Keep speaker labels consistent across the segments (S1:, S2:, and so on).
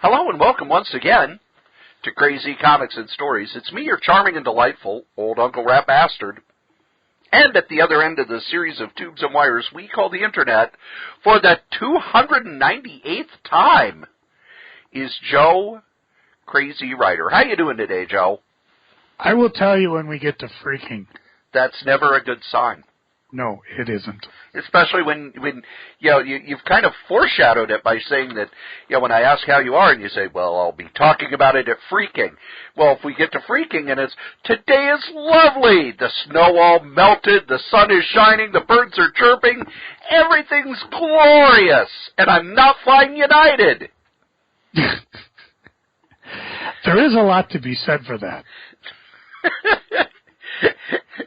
S1: Hello and welcome once again to Crazy Comics and Stories. It's me, your charming and delightful old Uncle Rat Bastard. And at the other end of the series of tubes and wires we call the Internet, for the 298th time, is Joe Crazy Writer. How you doing today, Joe?
S2: I will tell you when we get to freaking.
S1: That's never a good sign.
S2: No, it isn't.
S1: Especially when you've kind of foreshadowed it by saying that, when I ask how you are, and you say, well, I'll be talking about it at freaking. Well, if we get to freaking and it's, today is lovely, the snow all melted, the sun is shining, the birds are chirping, everything's glorious, and I'm not flying United.
S2: There is a lot to be said for that.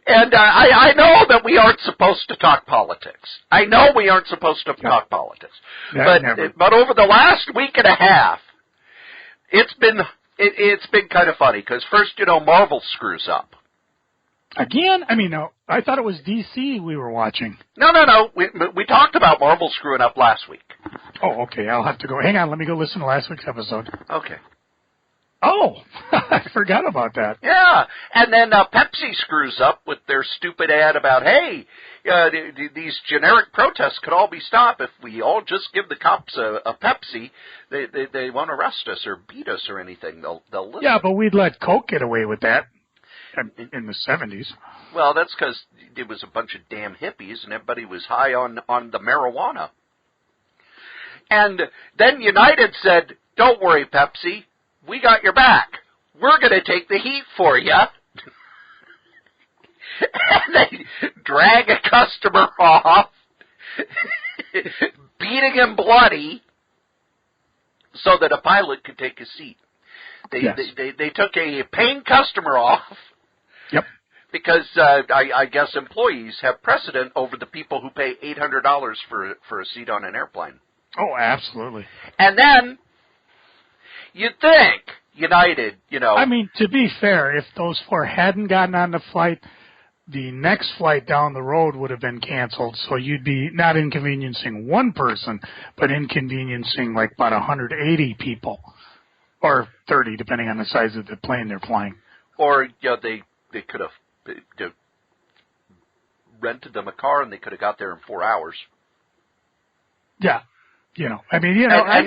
S1: And I know that we aren't supposed to talk politics. I know we aren't supposed to talk politics. But over the last week and a half, it's been kind of funny, because first, Marvel screws up.
S2: Again? No, I thought it was DC we were watching.
S1: No. We talked about Marvel screwing up last week.
S2: Oh, okay. I'll have to go. Hang on. Let me go listen to last week's episode.
S1: Okay.
S2: Oh, I forgot about that.
S1: Yeah, and then Pepsi screws up with their stupid ad about, hey, these generic protests could all be stopped if we all just give the cops a Pepsi. They won't arrest us or beat us or anything. They'll listen.
S2: Yeah, but we'd let Coke get away with that in the 70s.
S1: Well, that's because it was a bunch of damn hippies and everybody was high on the marijuana. And then United said, don't worry, Pepsi. We got your back. We're going to take the heat for you. And they drag a customer off, beating him bloody, so that a pilot could take his seat. They took a paying customer off.
S2: Yep.
S1: Because I guess employees have precedent over the people who pay $800 for a seat on an airplane.
S2: Oh, absolutely.
S1: And then you'd think United,
S2: to be fair, if those four hadn't gotten on the flight, the next flight down the road would have been canceled. So you'd be not inconveniencing one person, but inconveniencing like about 180 people, or 30, depending on the size of the plane they're flying. Or
S1: they could have rented them a car and they could have got there in 4 hours.
S2: Yeah. And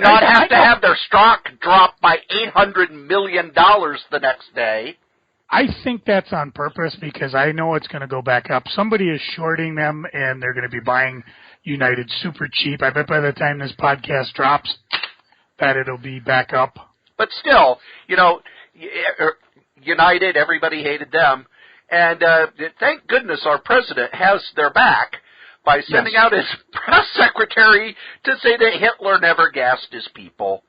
S1: not have to have their stock drop by $800 million the next day.
S2: I think that's on purpose because I know it's going to go back up. Somebody is shorting them, and they're going to be buying United super cheap. I bet by the time this podcast drops, that it'll be back up.
S1: But still, United, everybody hated them. And thank goodness our president has their back by sending out his press secretary to say that Hitler never gassed his people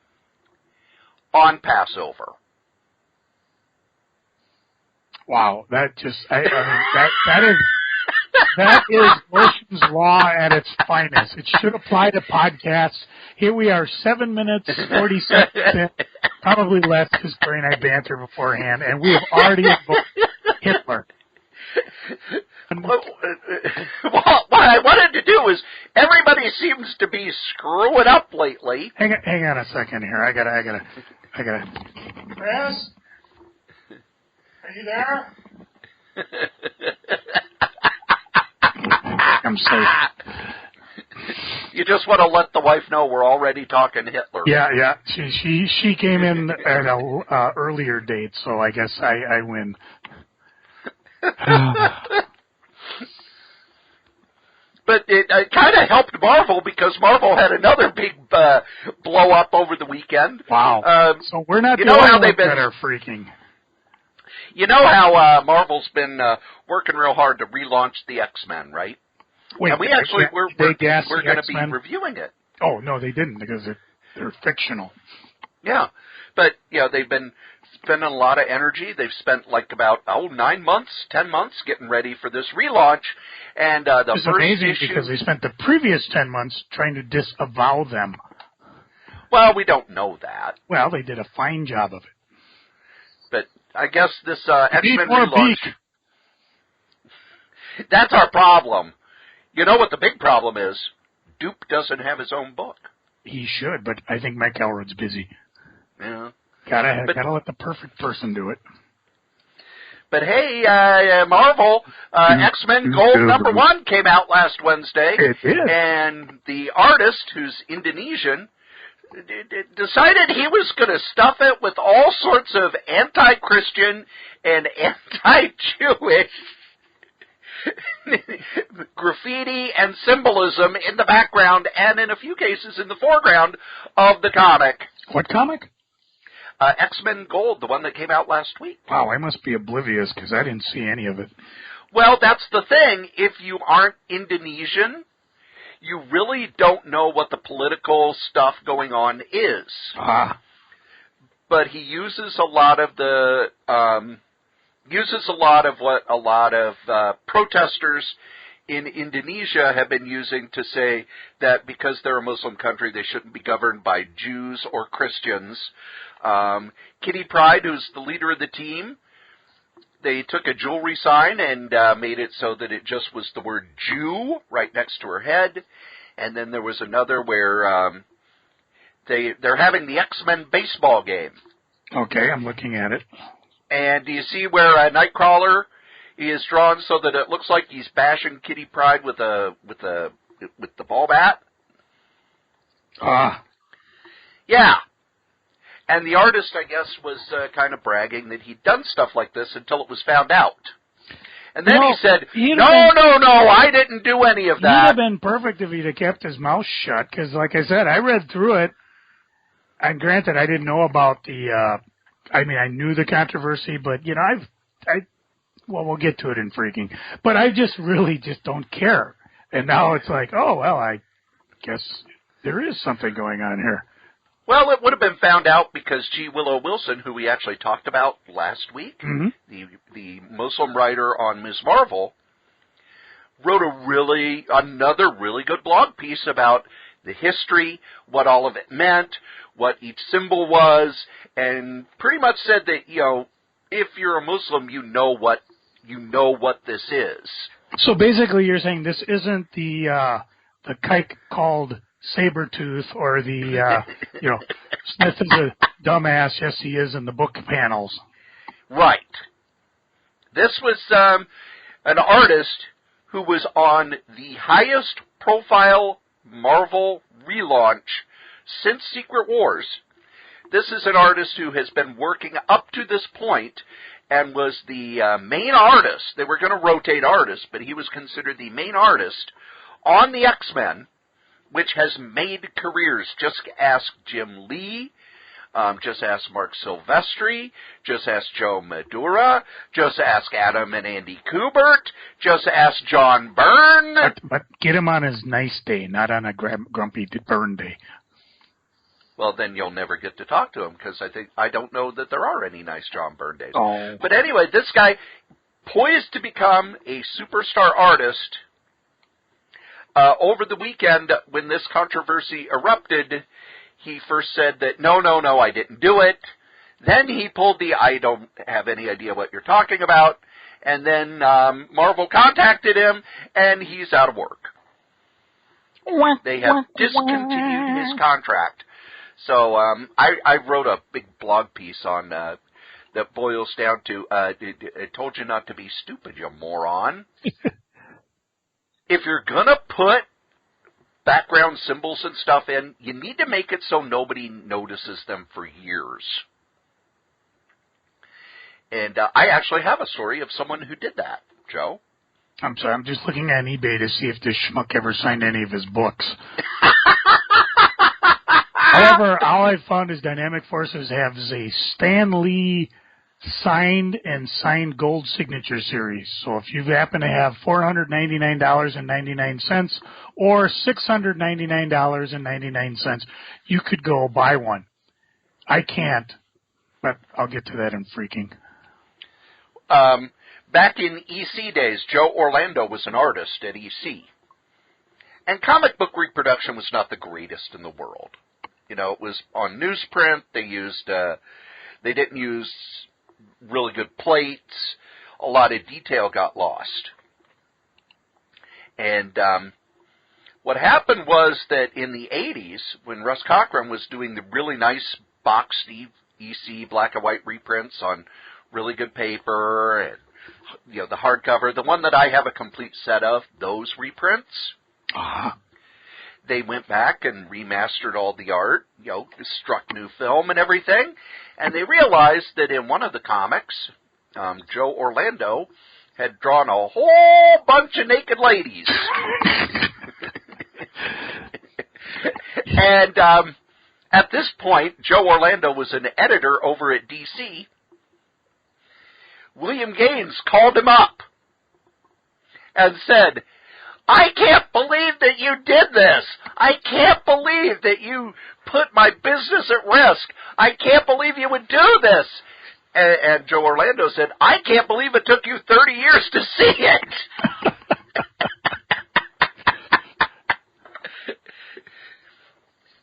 S1: on Passover.
S2: Wow, that just, that is Ocean's Law at its finest. It should apply to podcasts. Here we are, 7 minutes, 40 seconds in, probably less because Corey and I banter beforehand, and we have already invoked Hitler.
S1: What I wanted to do is, everybody seems to be screwing up lately.
S2: Hang on a second here. I gotta. Chris? Are you there? I'm sorry.
S1: You just want to let the wife know we're already talking Hitler.
S2: Yeah. She came in at an earlier date, so I guess I win.
S1: But it kind of helped Marvel because Marvel had another big blow up over the weekend.
S2: Wow. So we're not the only ones that are freaking.
S1: You know how Marvel's been working real hard to relaunch the X-Men, right?
S2: Wait,
S1: and we're going to be reviewing it.
S2: Oh, no, they didn't because they're fictional.
S1: Yeah. But, they've been spending a lot of energy. They've spent about 9 months, 10 months getting ready for this relaunch. And
S2: it's amazing because they spent the previous 10 months trying to disavow them.
S1: Well, we don't know that.
S2: Well, they did a fine job of it.
S1: But I guess this X-Men relaunch, that's our problem. You know what the big problem is? Duke doesn't have his own book.
S2: He should, but I think Mike Elrod's busy. Gotta let the perfect person do it.
S1: But hey, Marvel, X-Men Gold #1 came out last Wednesday.
S2: It did.
S1: And the artist, who's Indonesian, decided he was going to stuff it with all sorts of anti-Christian and anti-Jewish graffiti and symbolism in the background and in a few cases in the foreground of the comic.
S2: What comic?
S1: X-Men Gold, the one that came out last week.
S2: Wow, I must be oblivious because I didn't see any of it.
S1: Well, that's the thing. If you aren't Indonesian, you really don't know what the political stuff going on is. But he uses a lot of what a lot of protesters in Indonesia have been using to say that because they're a Muslim country, they shouldn't be governed by Jews or Christians. Kitty Pryde, who's the leader of the team, they took a jewelry sign and made it so that it just was the word Jew right next to her head. And then there was another where they're having the X-Men baseball game.
S2: Okay, I'm looking at it.
S1: And do you see where Nightcrawler is drawn so that it looks like he's bashing Kitty Pryde with the ball bat? Yeah. And the artist, I guess, was kind of bragging that he'd done stuff like this until it was found out. And then he said, no, I didn't do any of that.
S2: It would have been perfect if he'd have kept his mouth shut, because, like I said, I read through it, and granted, I didn't know about I knew the controversy, but, we'll get to it in freaking. But I just really just don't care. And now it's like, oh, well, I guess there is something going on here.
S1: Well, it would have been found out because G. Willow Wilson, who we actually talked about last week, the Muslim writer on Ms. Marvel, wrote another really good blog piece about the history, what all of it meant, what each symbol was, and pretty much said that, if you're a Muslim, you know what this is.
S2: So basically you're saying this isn't the kike called Sabretooth or the, Smith is a dumbass. Yes, he is in the book panels.
S1: Right. This was an artist who was on the highest profile Marvel relaunch since Secret Wars. This is an artist who has been working up to this point and was the main artist. They were going to rotate artists, but he was considered the main artist on the X-Men, which has made careers. Just ask Jim Lee, just ask Mark Silvestri, just ask Joe Madura, just ask Adam and Andy Kubert, just ask John Byrne.
S2: But get him on his nice day, not on a grumpy Byrne day.
S1: Well, then you'll never get to talk to him, because I don't know that there are any nice John Byrne days.
S2: Oh.
S1: But anyway, this guy, poised to become a superstar artist. Over the weekend, when this controversy erupted, he first said that, no, I didn't do it. Then he pulled the, I don't have any idea what you're talking about. And then Marvel contacted him, and he's out of work. They have discontinued his contract. So I wrote a big blog piece on that boils down to, I told you not to be stupid, you moron. If you're going to put background symbols and stuff in, you need to make it so nobody notices them for years. And I actually have a story of someone who did that, Joe.
S2: I'm sorry, I'm just looking on eBay to see if this schmuck ever signed any of his books. However, all I found is Dynamic Forces has a Stan Lee signed gold signature series. So if you happen to have $499.99 or $699.99, you could go buy one. I can't, but I'll get to that in freaking.
S1: Back in EC days, Joe Orlando was an artist at EC. And comic book reproduction was not the greatest in the world. It was on newsprint. They didn't use really good plates. A lot of detail got lost. And what happened was that in the 80s, when Russ Cochran was doing the really nice boxed EC black and white reprints on really good paper, and the hardcover. The one that I have a complete set of, those reprints. They went back and remastered all the art, struck new film and everything, and they realized that in one of the comics, Joe Orlando had drawn a whole bunch of naked ladies. And at this point, Joe Orlando was an editor over at DC. William Gaines called him up and said, I can't believe that you did this. I can't believe that you put my business at risk. I can't believe you would do this. And Joe Orlando said, I can't believe it took you 30 years to see it.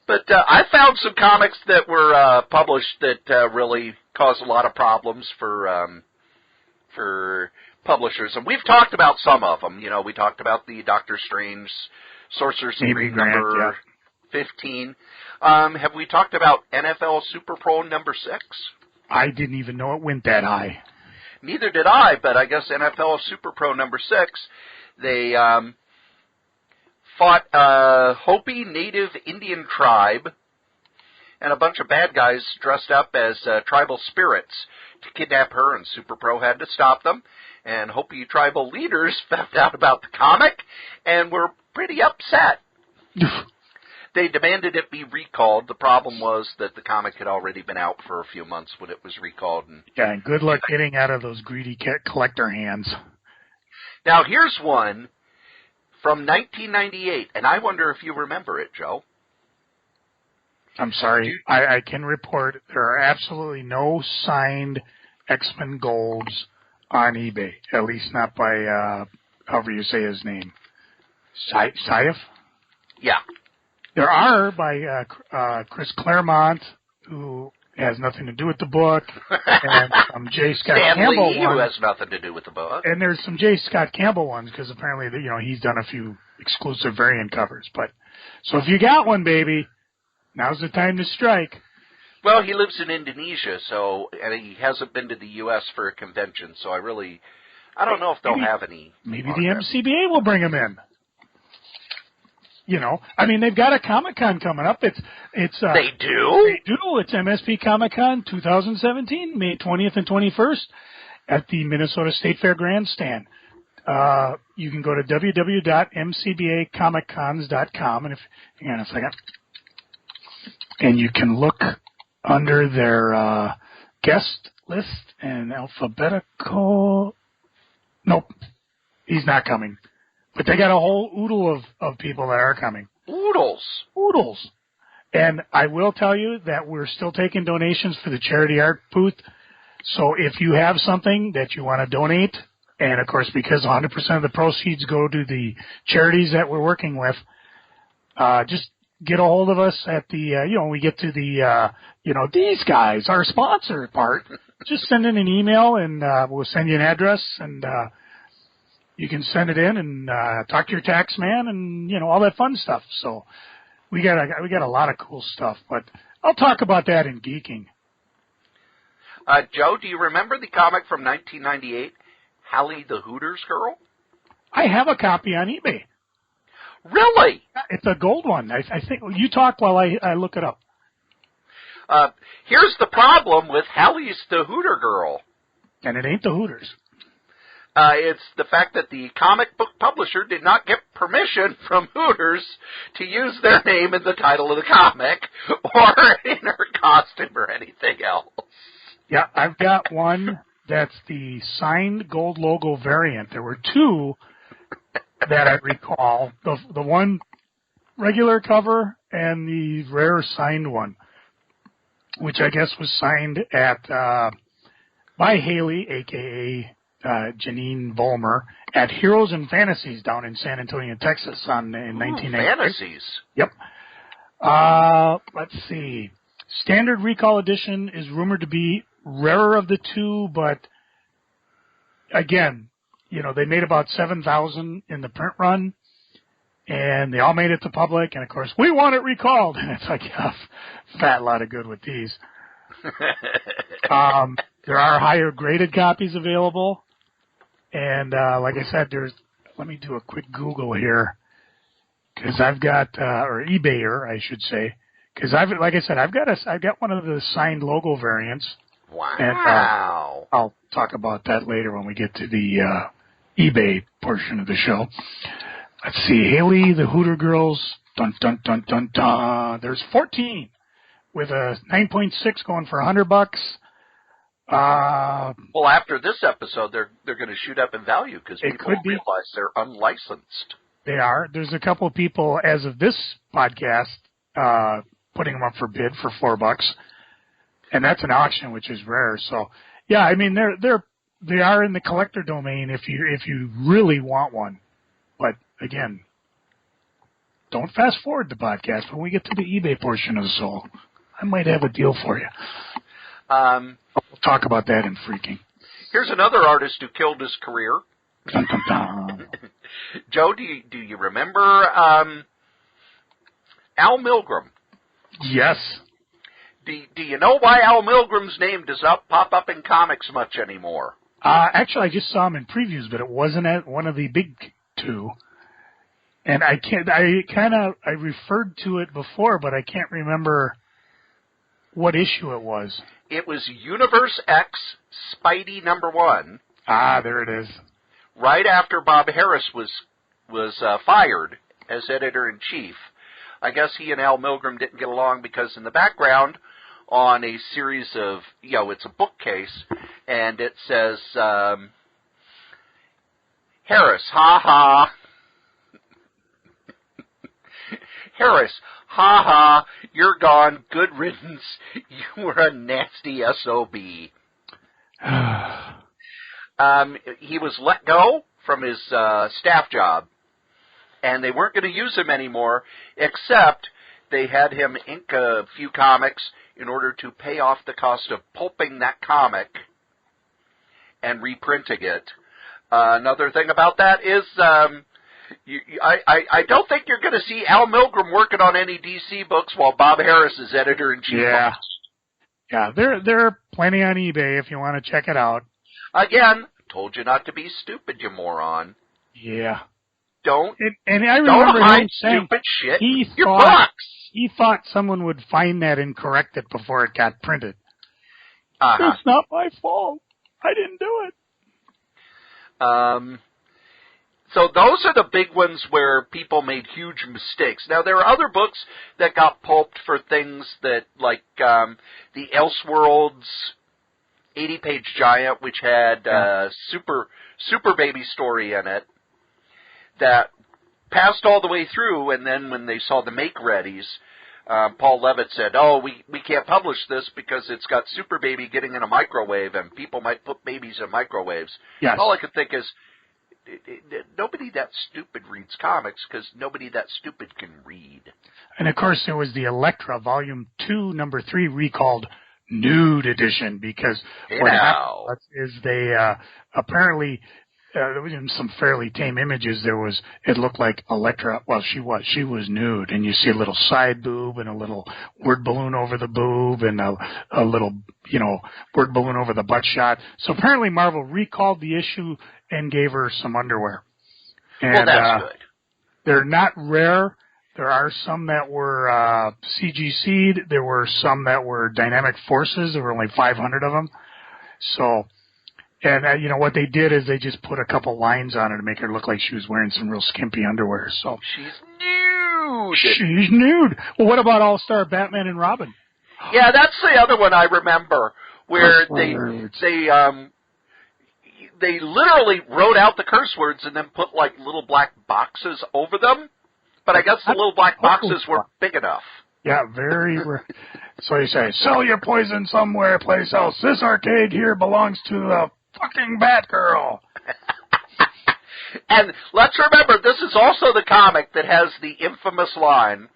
S1: But I found some comics that were published that really caused a lot of problems for publishers, and we've talked about some of them. We talked about the Doctor Strange Sorcerer Supreme number 15. Have we talked about NFL Super Pro number 6?
S2: I didn't even know it went that high.
S1: Neither did I, but I guess NFL Super Pro number 6, they fought a Hopi Native Indian tribe and a bunch of bad guys dressed up as tribal spirits to kidnap her, and Super Pro had to stop them. And Hopi tribal leaders found out about the comic and were pretty upset. They demanded it be recalled. The problem was that the comic had already been out for a few months when it was recalled.
S2: And good luck getting out of those greedy collector hands.
S1: Now, here's one from 1998, and I wonder if you remember it, Joe.
S2: I'm sorry. I can report there are absolutely no signed X-Men Golds on eBay, at least not by, however you say his name. Syaf?
S1: Yeah.
S2: There are by Chris Claremont, who has nothing to do with the book, and some J. Scott Campbell
S1: Lee,
S2: ones.
S1: who has nothing to do with the book.
S2: And there's some J. Scott Campbell ones, because apparently, he's done a few exclusive variant covers. But so if you got one, baby, now's the time to strike.
S1: Well, he lives in Indonesia, and he hasn't been to the U.S. for a convention, so I don't know if they'll have any.
S2: Maybe the MCBA will bring him in. They've got a Comic-Con coming up. It's
S1: They do?
S2: They do. It's MSP Comic-Con 2017, May 20th and 21st at the Minnesota State Fair Grandstand. You can go to www.mcbacomiccons.com, and hang on a second, and you can look under their guest list and alphabetical. Nope, he's not coming. But they got a whole oodle of people that are coming. Oodles. And I will tell you that we're still taking donations for the charity art booth. So if you have something that you want to donate, and of course because 100% of the proceeds go to the charities that we're working with, just get a hold of us at the, we get to the, these guys, our sponsor part. Just send in an email and we'll send you an address, and you can send it in and talk to your tax man and, all that fun stuff. So we got a lot of cool stuff, but I'll talk about that in Geeking.
S1: Joe, do you remember the comic from 1998, Halle the Hooters Girl?
S2: I have a copy on eBay.
S1: Really?
S2: It's a gold one. I think you talk while I look it up.
S1: Here's the problem with Halle's the Hooter Girl.
S2: And it ain't the Hooters.
S1: It's the fact that the comic book publisher did not get permission from Hooters to use their name in the title of the comic or in her costume or anything else.
S2: Yeah, I've got one that's the signed gold logo variant. There were two that I recall. The one regular cover and the rare signed one, which I guess was signed at by Halle, a.k.a. Janine Vollmer, at Heroes and Fantasies down in San Antonio, Texas in 1990.
S1: Fantasies.
S2: Yep. Let's see. Standard Recall Edition is rumored to be rarer of the two, but again, they made about 7,000 in the print run, and they all made it to public, and of course, we want it recalled. And it's like, a fat lot of good with these. There are higher graded copies available. And like I said, let me do a quick Google here. Because I've got, or eBayer, I should say. Because I've got one of the signed logo variants.
S1: Wow.
S2: And I'll talk about that later when we get to the eBay portion of the show. Let's see, Halle, the Hooter Girls, dun dun dun dun dun. There's 14 with a 9.6 going for $100.
S1: Well, after this episode, they're going to shoot up in value because people realize they're unlicensed.
S2: They are. There's a couple of people, as of this podcast, putting them up for bid for $4, and that's an auction, which is rare. So, yeah, I mean, they are in the collector domain if you really want one. But again, don't fast forward the podcast. When we get to the eBay portion of the show, I might have a deal for you. We'll talk about that in freaking.
S1: Here's another artist who killed his career.
S2: Dun, dun, dun.
S1: Joe, do you remember Al Milgrom?
S2: Yes.
S1: Do you know why Al Milgram's name does not pop up in comics much anymore?
S2: Actually, I just saw him in previews, but it wasn't at one of the big two. And I referred to it before, but I can't remember what issue it was.
S1: It was Universe X Spidey #1.
S2: There it is.
S1: Right after Bob Harris was fired as editor-in-chief. I guess he and Al Milgrom didn't get along because in the background on a series of, it's a bookcase, and it says, Harris, ha-ha. Harris, ha-ha, you're gone, good riddance, you were a nasty SOB. He was let go from his staff job, and they weren't going to use him anymore, except they had him ink a few comics in order to pay off the cost of pulping that comic and reprinting it. Another thing about that is I don't think you're going to see Al Milgrom working on any DC books while Bob Harris is editor-in-chief.
S2: Yeah, they're plenty on eBay if you want to check it out.
S1: Again, told you not to be stupid, you moron.
S2: Yeah.
S1: And
S2: I remember him saying
S1: stupid shit
S2: he thought someone would find that and correct it before it got printed. It's not my fault. I didn't do it.
S1: So those are the big ones where people made huge mistakes. Now, there are other books that got pulped for things that, like the Elseworlds 80-page giant, which had super baby story in it, that passed all the way through, and then when they saw the make-readies, Paul Levitt said, we can't publish this because it's got super baby getting in a microwave, and people might put babies in microwaves.
S2: Yes.
S1: And all I could think is, nobody that stupid reads comics because nobody that stupid can read.
S2: And, of course, there was the Elektra Volume 2, Number 3, recalled Nude Edition, because what happened is they apparently... there was some fairly tame images. It looked like Elektra. Well, she was nude, and you see a little side boob and a little word balloon over the boob and a little, word balloon over the butt shot. So apparently Marvel recalled the issue and gave her some underwear. And,
S1: well, that's good.
S2: They're not rare. There are some that were CGC'd. There were some that were dynamic forces. There were only 500 of them. So... And, what they did is they just put a couple lines on her to make her look like she was wearing some real skimpy underwear. So
S1: she's nude.
S2: She's nude. Well, what about All-Star Batman and Robin?
S1: Yeah, that's the other one I remember, where they literally wrote out the curse words and then put, like, little black boxes over them. But I guess the little black boxes were big enough.
S2: Yeah, very. So you say, sell your poison somewhere place else. This arcade here belongs to the fucking Batgirl.
S1: And let's remember, this is also the comic that has the infamous line,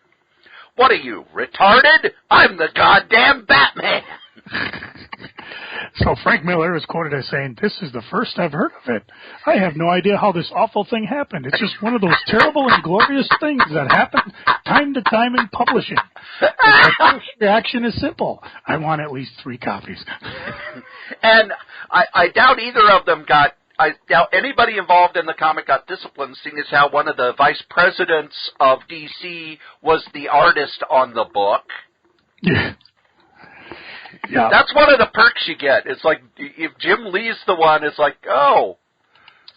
S1: "What are you, retarded? I'm the goddamn Batman."
S2: So Frank Miller is quoted as saying, "This is the first I've heard of it. I have no idea how this awful thing happened. It's just one of those terrible and glorious things that happen time to time in publishing. My first reaction is simple. I want at least 3 copies."
S1: And I doubt either of them I doubt anybody involved in the comic got disciplined, seeing as how one of the vice presidents of DC was the artist on the book.
S2: Yeah. Yeah.
S1: That's one of the perks you get. It's like, if Jim Lee's the one, it's like, oh,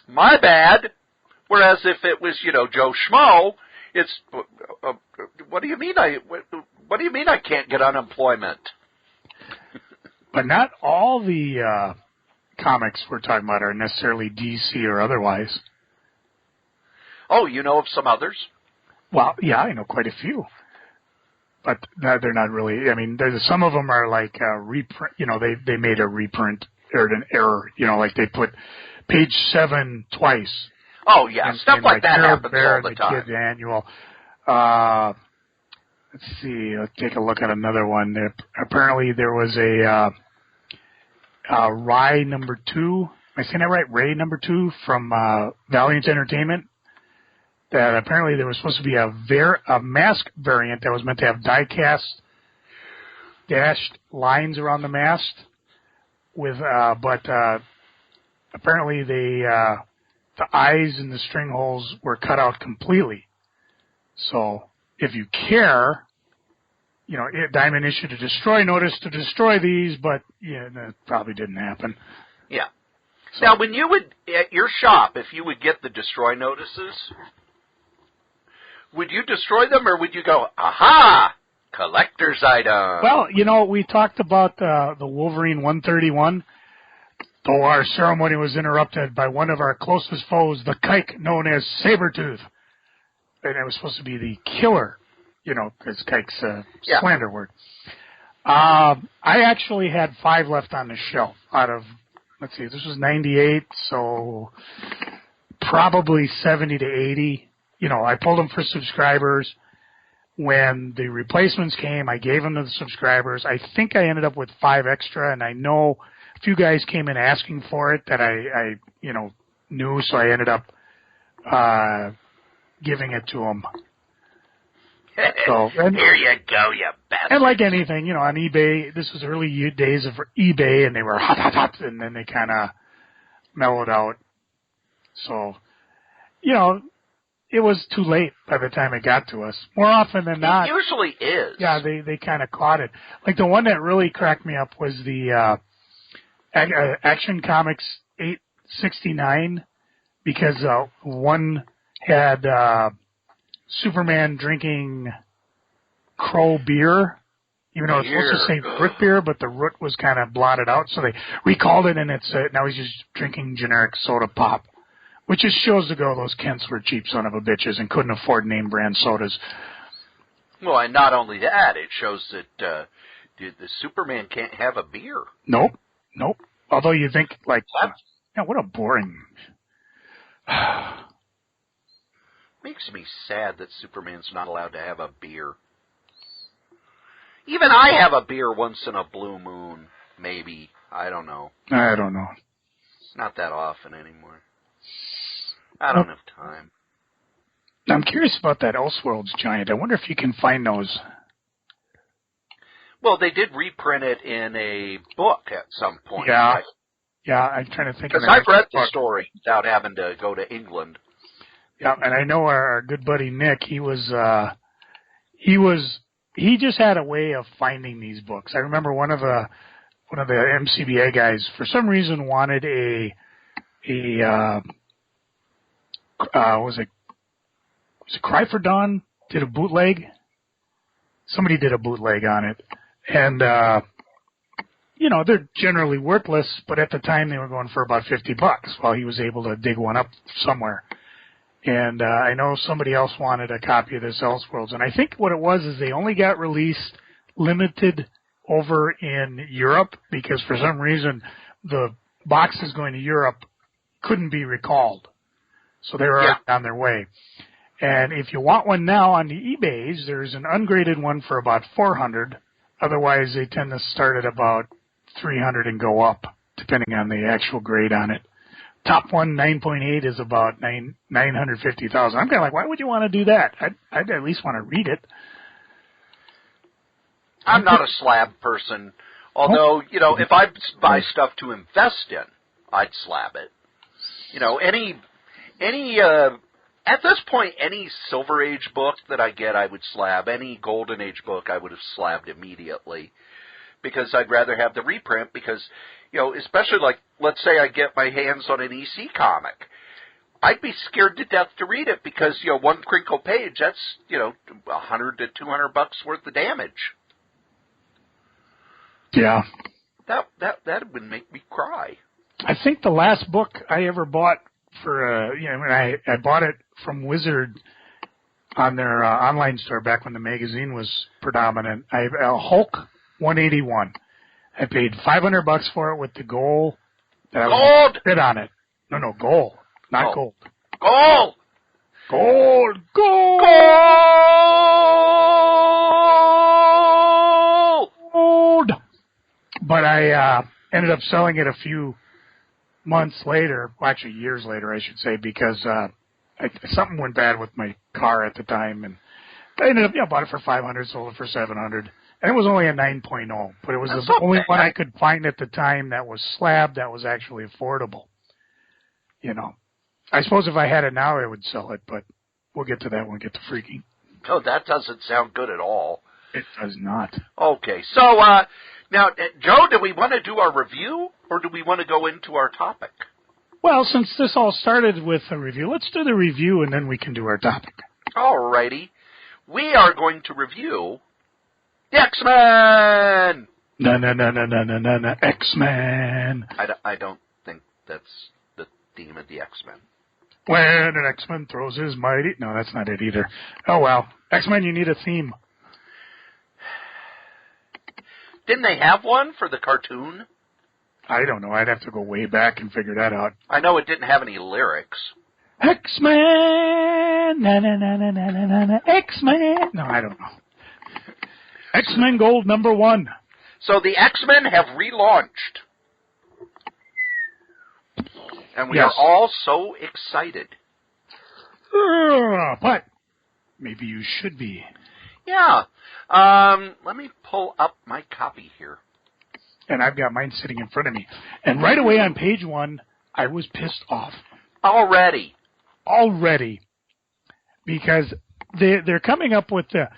S1: my bad. Whereas if it was, Joe Schmo, it's, what do you mean I can't get unemployment?
S2: But not all the comics we're talking about are necessarily DC or otherwise.
S1: Oh, you know of some others?
S2: Well, yeah, I know quite a few. But they're not really, some of them are like a reprint, they made a reprint or an error, like they put page 7 twice.
S1: Oh, yeah, stuff like that happens all the time.
S2: Kids Annual. Let's see, let's take a look at another one. Apparently there was a Ray number 2, am I saying that right? Ray number 2 from Valiant Entertainment. That apparently there was supposed to be a mask variant that was meant to have die-cast dashed lines around the mast, but apparently the eyes and the string holes were cut out completely. So if you care, Diamond issued a destroy notice to destroy these, but that probably didn't happen.
S1: Yeah.
S2: So,
S1: now, when you would at your shop, if you would get the destroy notices, would you destroy them, or would you go, aha, collector's item?
S2: Well, we talked about the Wolverine 131, though our ceremony was interrupted by one of our closest foes, the kike known as Sabretooth. And it was supposed to be the killer, because kike's a slander word. I actually had 5 left on the shelf out of, let's see, this was 98, so probably 70 to 80. I pulled them for subscribers. When the replacements came, I gave them to the subscribers. I think I ended up with 5 extra, and I know a few guys came in asking for it that I knew, so I ended up giving it to them. So,
S1: here you go, you bastard.
S2: And like anything, on eBay, this was early days of eBay, and they were hot, and then they kind of mellowed out. So, it was too late by the time it got to us. More often than not.
S1: It usually is.
S2: Yeah, they kind of caught it. Like the one that really cracked me up was the Action Comics 869, because one had Superman drinking Crow beer, even though it's supposed to say root beer, but the root was kind of blotted out, so they recalled it, and it's now he's just drinking generic soda pop. Which just shows to go those Kents were cheap son of a bitches and couldn't afford name brand sodas.
S1: Well, and not only that, it shows that the Superman can't have a beer.
S2: Nope. Although you think, what a boring...
S1: Makes me sad that Superman's not allowed to have a beer. Even I have a beer once in a blue moon, maybe. I don't know.
S2: Not
S1: that often anymore. I don't have time.
S2: I'm curious about that Elseworlds Giant. I wonder if you can find those.
S1: Well, they did reprint it in a book at some point.
S2: Yeah.
S1: Right?
S2: Yeah, I'm trying to think of it.
S1: Because I've read the story without having to go to England.
S2: Yeah, and I know our good buddy Nick, he just had a way of finding these books. I remember one of the MCBA guys, for some reason, wanted was it Cry for Dawn? Did a bootleg? Somebody did a bootleg on it. And, they're generally worthless, but at the time they were going for about $50 while he was able to dig one up somewhere. And I know somebody else wanted a copy of this Elseworlds. And I think what it was is they only got released limited over in Europe because for some reason the boxes going to Europe couldn't be recalled. So they were on their way. And if you want one now on the eBays, there's an ungraded one for about $400. Otherwise, they tend to start at about 300 and go up, depending on the actual grade on it. Top one, 9.8, is about 950,000. I'm kind of like, why would you want to do that? I'd at least want to read it.
S1: I'm not a slab person. Although, if I buy stuff to invest in, I'd slab it. At this point, any Silver Age book that I get, I would slab. Any Golden Age book, I would have slabbed immediately. Because I'd rather have the reprint because, especially like, let's say I get my hands on an EC comic. I'd be scared to death to read it because, one crinkle page, that's, $100 to $200 worth of damage.
S2: Yeah.
S1: That would make me cry.
S2: I think the last book I ever bought for, I bought it from Wizard on their online store back when the magazine was predominant. Hulk 181. I paid $500 for it with the goal that I was fit on it. No, goal, not gold.
S1: Gold!
S2: Gold! Gold! Gold! But I ended up selling it a few months later, well, actually years later, I should say, because something went bad with my car at the time, and I ended up, bought it for $500, sold it for $700, and it was only a 9.0, but it was the only one I could find at the time that was slab that was actually affordable. I suppose if I had it now, I would sell it, but we'll get to that when we get to freaking.
S1: Oh, that doesn't sound good at all.
S2: It does not.
S1: Okay, so now, Joe, do we want to do our review, or do we want to go into our topic?
S2: Well, since this all started with a review, let's do the review, and then we can do our topic.
S1: All righty. We are going to review the X-Men!
S2: No, X-Men.
S1: I don't think that's the theme of the X-Men.
S2: When an X-Men throws his mighty... No, that's not it either. Oh, well. X-Men, you need a theme.
S1: Didn't they have one for the cartoon?
S2: I don't know. I'd have to go way back and figure that out.
S1: I know it didn't have any lyrics.
S2: X-Men! Na, X-Men! No, I don't know. X-Men Gold #1.
S1: So the X-Men have relaunched. And we are all so excited.
S2: But maybe you should be.
S1: Yeah. Let me pull up my copy here.
S2: And I've got mine sitting in front of me. And right away on page 1, I was pissed off.
S1: Already.
S2: Because they're coming up with the,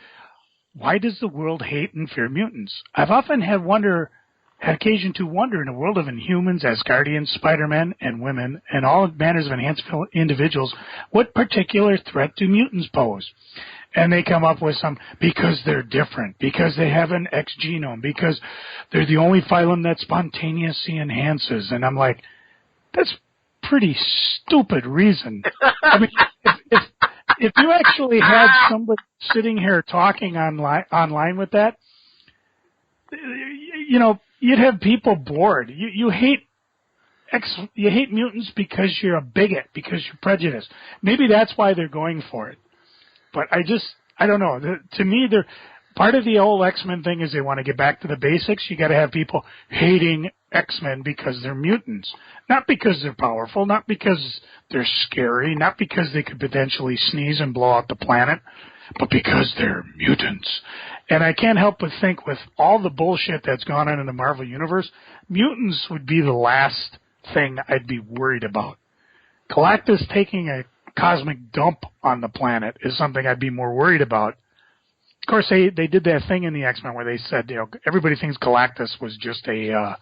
S2: why does the world hate and fear mutants? I've often had occasion to wonder in a world of Inhumans, Asgardians, Spider-Men, and women, and all manners of enhanced individuals, what particular threat do mutants pose? And they come up with because they're different, because they have an X genome, because they're the only phylum that spontaneously enhances. And I'm like, that's pretty stupid reason. I mean, if you actually had somebody sitting here talking online with that, you'd have people bored. You hate mutants because you're a bigot, because you're prejudiced. Maybe that's why they're going for it. But I don't know. To me, part of the whole X-Men thing is they want to get back to the basics. You got to have people hating X-Men because they're mutants, not because they're powerful, not because they're scary, not because they could potentially sneeze and blow out the planet, but because they're mutants. And I can't help but think, with all the bullshit that's gone on in the Marvel Universe, mutants would be the last thing I'd be worried about. Galactus taking a cosmic dump on the planet is something I'd be more worried about. Of course, they did that thing in the X-Men where they said, everybody thinks Galactus was just a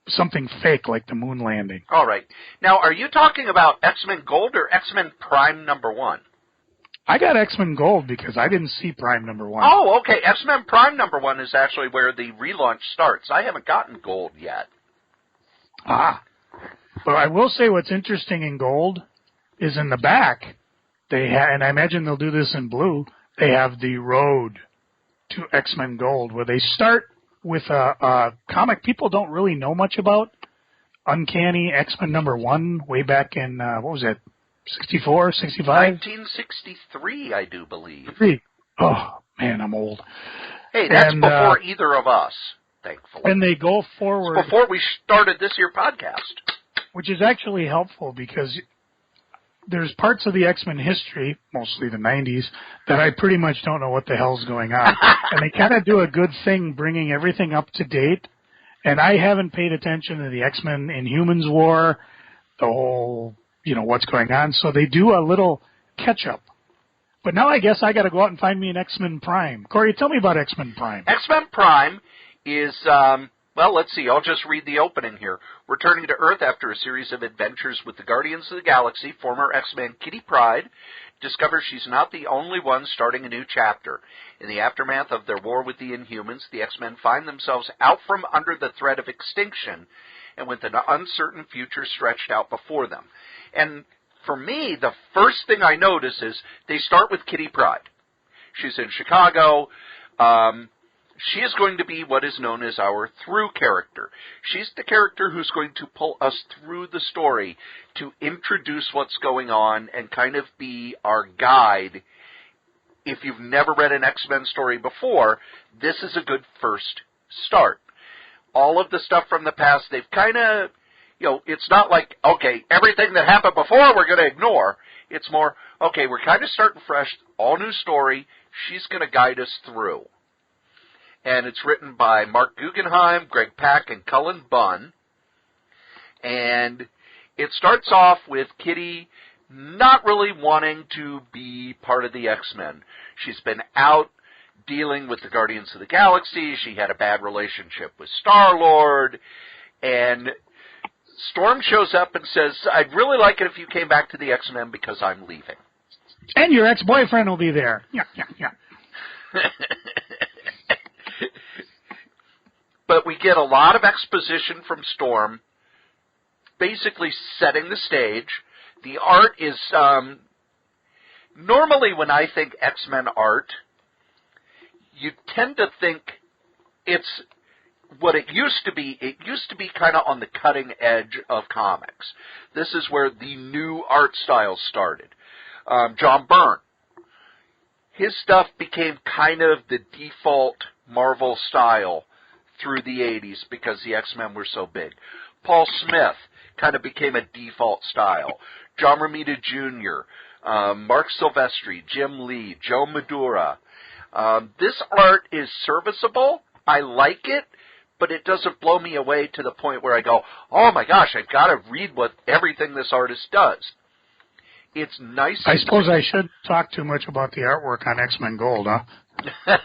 S2: something fake like the moon landing.
S1: All right. Now, are you talking about X-Men Gold or X-Men Prime #1?
S2: I got X-Men Gold because I didn't see Prime #1.
S1: Oh, okay. X-Men Prime #1 is actually where the relaunch starts. I haven't gotten Gold yet.
S2: But I will say what's interesting in Gold is in the back, and I imagine they'll do this in blue, they have the road to X-Men Gold, where they start with a comic people don't really know much about, Uncanny X-Men #1, way back in, what was that, 64, 65?
S1: 1963, I do believe.
S2: Oh, man, I'm old.
S1: Hey, that's before either of us. thankfully.
S2: And they go forward.
S1: It's before we started this year podcast.
S2: Which is actually helpful because there's parts of the X-Men history, mostly the 90s, that I pretty much don't know what the hell's going on. And they kind of do a good thing bringing everything up to date. And I haven't paid attention to the X-Men Inhumans War, the whole, what's going on. So they do a little catch-up. But now I guess I got to go out and find me an X-Men Prime. Corey, tell me about X-Men Prime.
S1: X-Men Prime is, well, let's see. I'll just read the opening here. Returning to Earth after a series of adventures with the Guardians of the Galaxy, former X-Men Kitty Pryde discovers she's not the only one starting a new chapter. In the aftermath of their war with the Inhumans, the X-Men find themselves out from under the threat of extinction and with an uncertain future stretched out before them. And for me, the first thing I notice is they start with Kitty Pryde. She's in Chicago. She is going to be what is known as our through character. She's the character who's going to pull us through the story to introduce what's going on and kind of be our guide. If you've never read an X-Men story before, this is a good first start. All of the stuff from the past, they've kind of, it's not like, okay, everything that happened before we're going to ignore. It's more, okay, we're kind of starting fresh, all new story. She's going to guide us through. And it's written by Mark Guggenheim, Greg Pak, and Cullen Bunn. And it starts off with Kitty not really wanting to be part of the X-Men. She's been out dealing with the Guardians of the Galaxy. She had a bad relationship with Star-Lord. And Storm shows up and says, I'd really like it if you came back to the X-Men because I'm leaving.
S2: And your ex-boyfriend will be there. Yeah.
S1: But we get a lot of exposition from Storm, basically setting the stage. The art is, normally when I think X-Men art, you tend to think it's what it used to be. It used to be kind of on the cutting edge of comics. This is where the new art style started. John Byrne. His stuff became kind of the default Marvel style through the 80s because the X-Men were so big. Paul Smith kind of became a default style. John Romita Jr., Mark Silvestri, Jim Lee, Joe Madura. This art is serviceable. I like it, but it doesn't blow me away to the point where I go, oh my gosh, I've got to read what everything this artist does. It's nice.
S2: I suppose I should talk too much about the artwork on X-Men Gold, huh?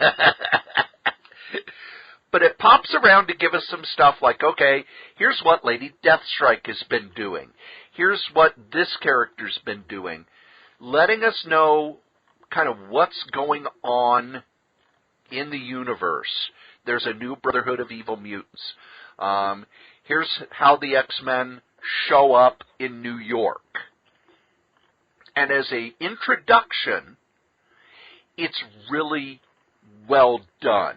S1: But it pops around to give us some stuff like, okay, here's what Lady Deathstrike has been doing. Here's what this character's been doing. Letting us know kind of what's going on in the universe. There's a new Brotherhood of Evil Mutants. Here's how the X-Men show up in New York. And as an introduction, it's really well done.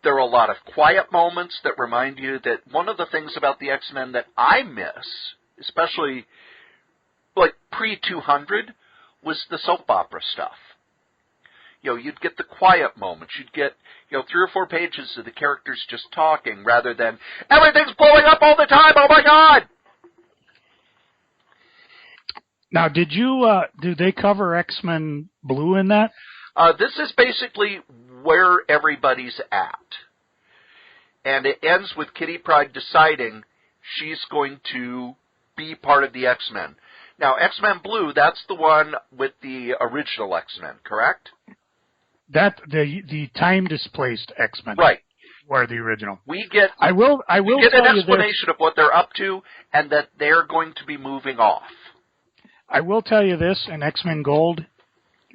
S1: There are a lot of quiet moments that remind you that one of the things about the X-Men that I miss, especially like pre-200, was the soap opera stuff. You'd get the quiet moments. You'd get, 3 or 4 pages of the characters just talking rather than, everything's blowing up all the time, oh my God!
S2: Now, did they cover X-Men Blue in that?
S1: This is basically where everybody's at. And it ends with Kitty Pryde deciding she's going to be part of the X-Men. Now, X-Men Blue, that's the one with the original X-Men, correct?
S2: That the time-displaced X-Men.
S1: Right.
S2: Were the original.
S1: We get
S2: an
S1: explanation of what they're up to and that they're going to be moving off.
S2: I will tell you this, in X-Men Gold,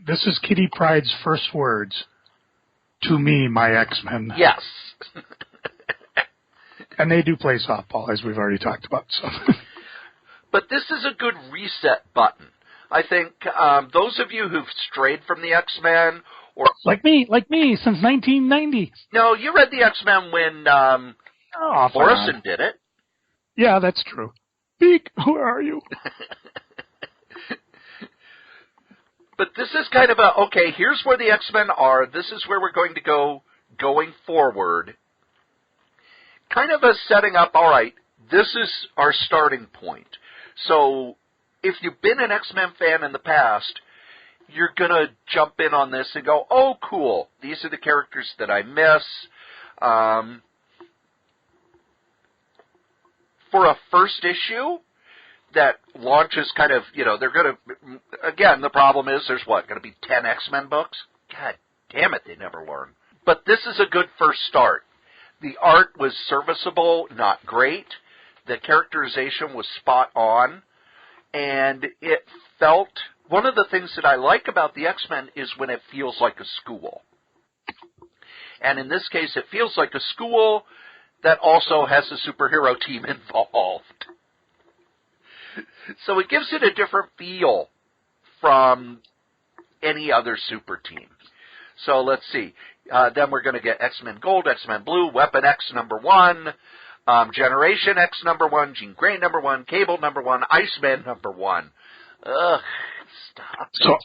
S2: this is Kitty Pryde's first words. To me, my X-Men.
S1: Yes.
S2: And they do play softball, as we've already talked about. So.
S1: But this is a good reset button. I think those of you who've strayed from the X-Men, or
S2: like me, since 1990.
S1: No, you read the X-Men when Morrison did it.
S2: Yeah, that's true. Beak, where are you?
S1: But this is kind of okay, here's where the X-Men are. This is where we're going to go going forward. kind of a setting up, all right, this is our starting point. So if you've been an X-Men fan in the past, you're going to jump in on this and go, oh, cool, these are the characters that I miss. For a first issue that launches kind of, they're going to, again, the problem is there's going to be 10 X-Men books? God damn it, they never learn. But this is a good first start. The art was serviceable, not great. The characterization was spot on. And it felt, one of the things that I like about the X-Men is when it feels like a school. And in this case, it feels like a school that also has a superhero team involved. So it gives it a different feel from any other super team. So let's see. Then we're going to get X-Men Gold, X-Men Blue, Weapon X #1, Generation X #1, Jean Grey #1, Cable #1, Iceman #1. Ugh, stop.
S2: So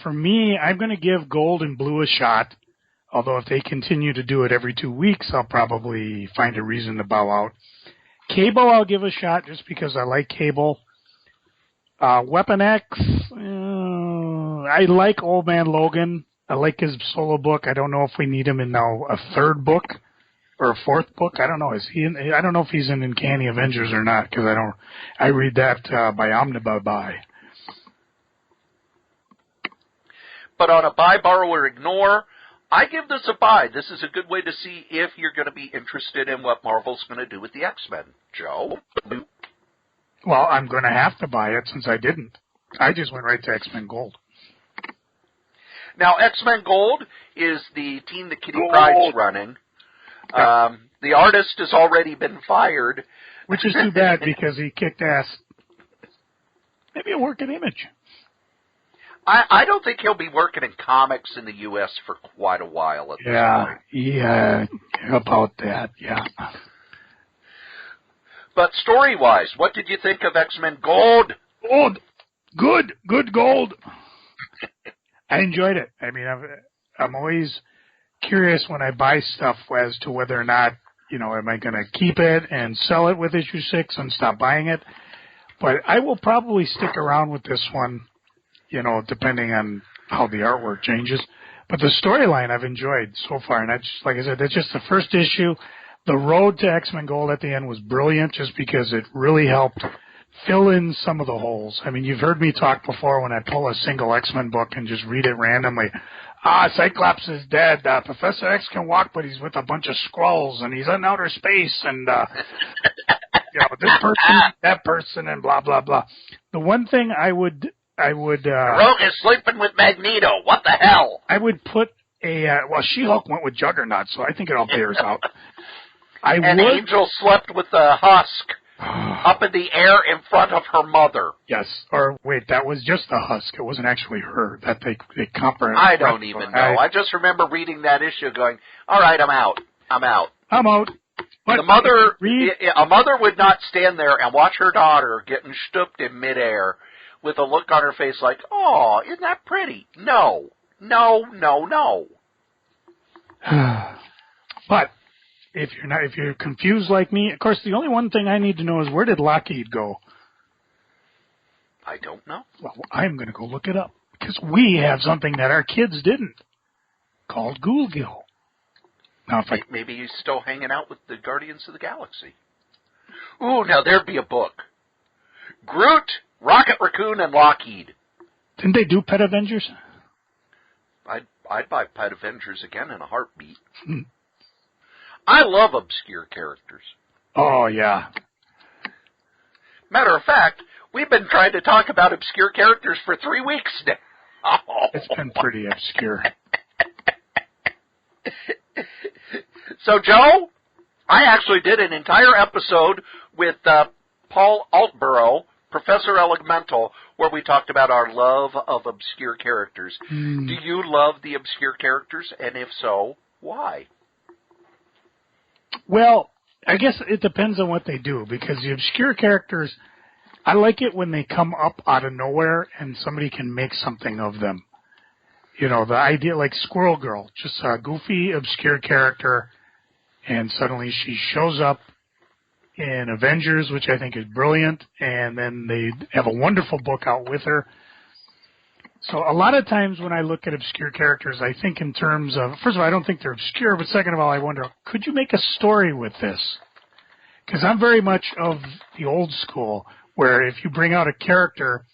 S2: for me, I'm going to give Gold and Blue a shot. Although if they continue to do it every 2 weeks, I'll probably find a reason to bow out. Cable, I'll give a shot just because I like Cable. Weapon X, I like Old Man Logan. I like his solo book. I don't know if we need him in now a third book or a fourth book. I don't know. I don't know if he's in Uncanny Avengers or not because I read that by Omnibus.
S1: But on a buy, borrow, or ignore, I give this a buy. This is a good way to see if you're going to be interested in what Marvel's going to do with the X-Men. Joe?
S2: Well, I'm going to have to buy it since I didn't. I just went right to X-Men Gold.
S1: Now, X-Men Gold is the team that Kitty Pryde's running. The artist has already been fired.
S2: Which is too bad because he kicked ass. Maybe a work at Image.
S1: I don't think he'll be working in comics in the U.S. for quite a while at this point.
S2: Yeah, about that, yeah.
S1: But story-wise, what did you think of X-Men Gold? Good Gold.
S2: I enjoyed it. I mean, I'm always curious when I buy stuff as to whether or not, am I going to keep it and sell it with issue 6 and stop buying it? But I will probably stick around with this one, depending on how the artwork changes. But the storyline I've enjoyed so far, and that's, like I said, that's just the first issue. The road to X-Men Gold at the end was brilliant just because it really helped fill in some of the holes. I mean, you've heard me talk before when I pull a single X-Men book and just read it randomly. Cyclops is dead. Professor X can walk, but he's with a bunch of Skrulls, and he's in outer space, and this person, that person, and blah, blah, blah. The one thing I would
S1: Rogue is sleeping with Magneto. What the hell?
S2: I would put She-Hulk went with Juggernaut, so I think it all bears out.
S1: Angel slept with the Husk up in the air in front of her mother.
S2: Yes. Or, wait, that was just the Husk. It wasn't actually her. That they comparate.
S1: I don't even know. I just remember reading that issue going, all right, I'm out. But a mother would not stand there and watch her daughter getting stooped in midair with a look on her face like, oh, isn't that pretty? No.
S2: But if you're confused like me, of course, the only one thing I need to know is where did Lockheed go?
S1: I don't know.
S2: Well, I'm going to go look it up because we have something that our kids didn't called Ghoul-Gill. Now,
S1: maybe he's still hanging out with the Guardians of the Galaxy. Ooh, now there'd be a book. Groot, Rocket Raccoon, and Lockheed.
S2: Didn't they do Pet Avengers?
S1: I'd buy Pet Avengers again in a heartbeat. I love obscure characters.
S2: Oh, yeah.
S1: Matter of fact, we've been trying to talk about obscure characters for 3 weeks now. Oh.
S2: It's been pretty obscure.
S1: So, Joe, I actually did an entire episode with Paul Altborough, Professor Elemental, where we talked about our love of obscure characters. Do you love the obscure characters? And if so, why?
S2: Well, I guess it depends on what they do, because the obscure characters, I like it when they come up out of nowhere and somebody can make something of them. The idea like Squirrel Girl, just a goofy, obscure character and suddenly she shows up in Avengers, which I think is brilliant, and then they have a wonderful book out with her. So a lot of times when I look at obscure characters, I think in terms of, first of all, I don't think they're obscure, but second of all, I wonder, could you make a story with this? Because I'm very much of the old school, where if you bring out a character,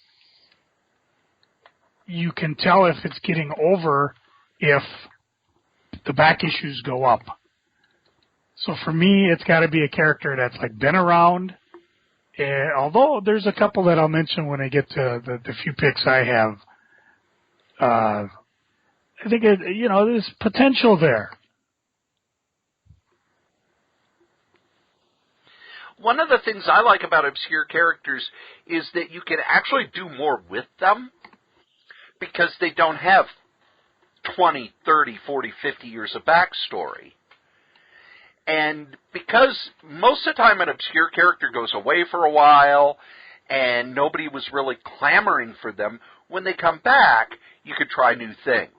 S2: you can tell if it's getting over if the back issues go up. So for me, it's got to be a character that's like been around. Although there's a couple that I'll mention when I get to the few picks I have. I think there's potential there.
S1: One of the things I like about obscure characters is that you can actually do more with them because they don't have 20, 30, 40, 50 years of backstory. And because most of the time an obscure character goes away for a while and nobody was really clamoring for them, when they come back, you could try new things.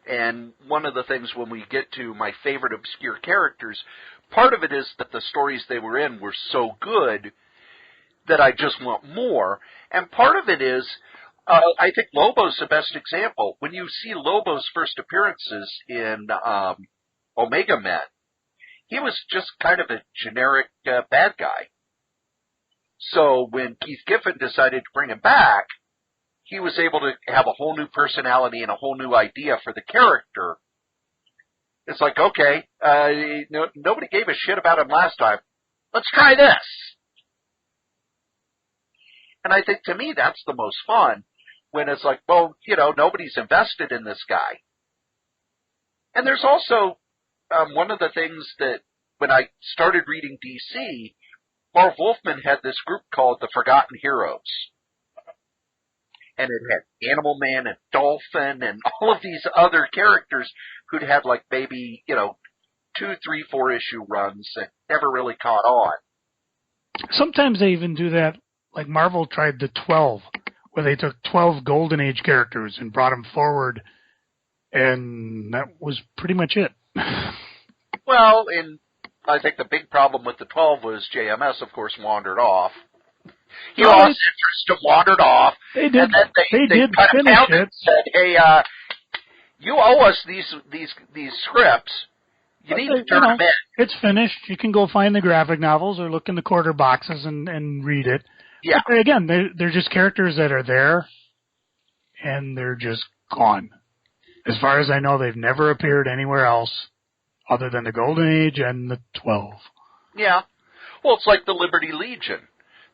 S1: And one of the things when we get to my favorite obscure characters, part of it is that the stories they were in were so good that I just want more. And part of it is, I think Lobo's the best example. When you see Lobo's first appearances in Omega Men, he was just kind of a generic bad guy. So when Keith Giffen decided to bring him back, he was able to have a whole new personality and a whole new idea for the character. It's like, okay, nobody gave a shit about him last time. Let's try this. And I think to me that's the most fun, when it's like, well, nobody's invested in this guy. And there's also one of the things that when I started reading DC, Marv Wolfman had this group called the Forgotten Heroes. And it had Animal Man and Dolphin and all of these other characters who'd had like maybe, 2, 3, 4 issue runs that never really caught on.
S2: Sometimes they even do that, like Marvel tried the 12, where they took 12 Golden Age characters and brought them forward, and that was pretty much it.
S1: Well, and I think the big problem with the 12 was JMS, of course, wandered off. He lost interest and wandered off.
S2: They did.
S1: And then they
S2: did
S1: kind of
S2: finish
S1: found it
S2: it.
S1: and said, hey, you owe us these scripts. You need to turn them in.
S2: It's finished. You can go find the graphic novels or look in the quarter boxes and read it.
S1: Yeah.
S2: But again, they're just characters that are there, and they're just gone. As far as I know, they've never appeared anywhere else other than the Golden Age and the 12.
S1: Yeah. Well, it's like the Liberty Legion.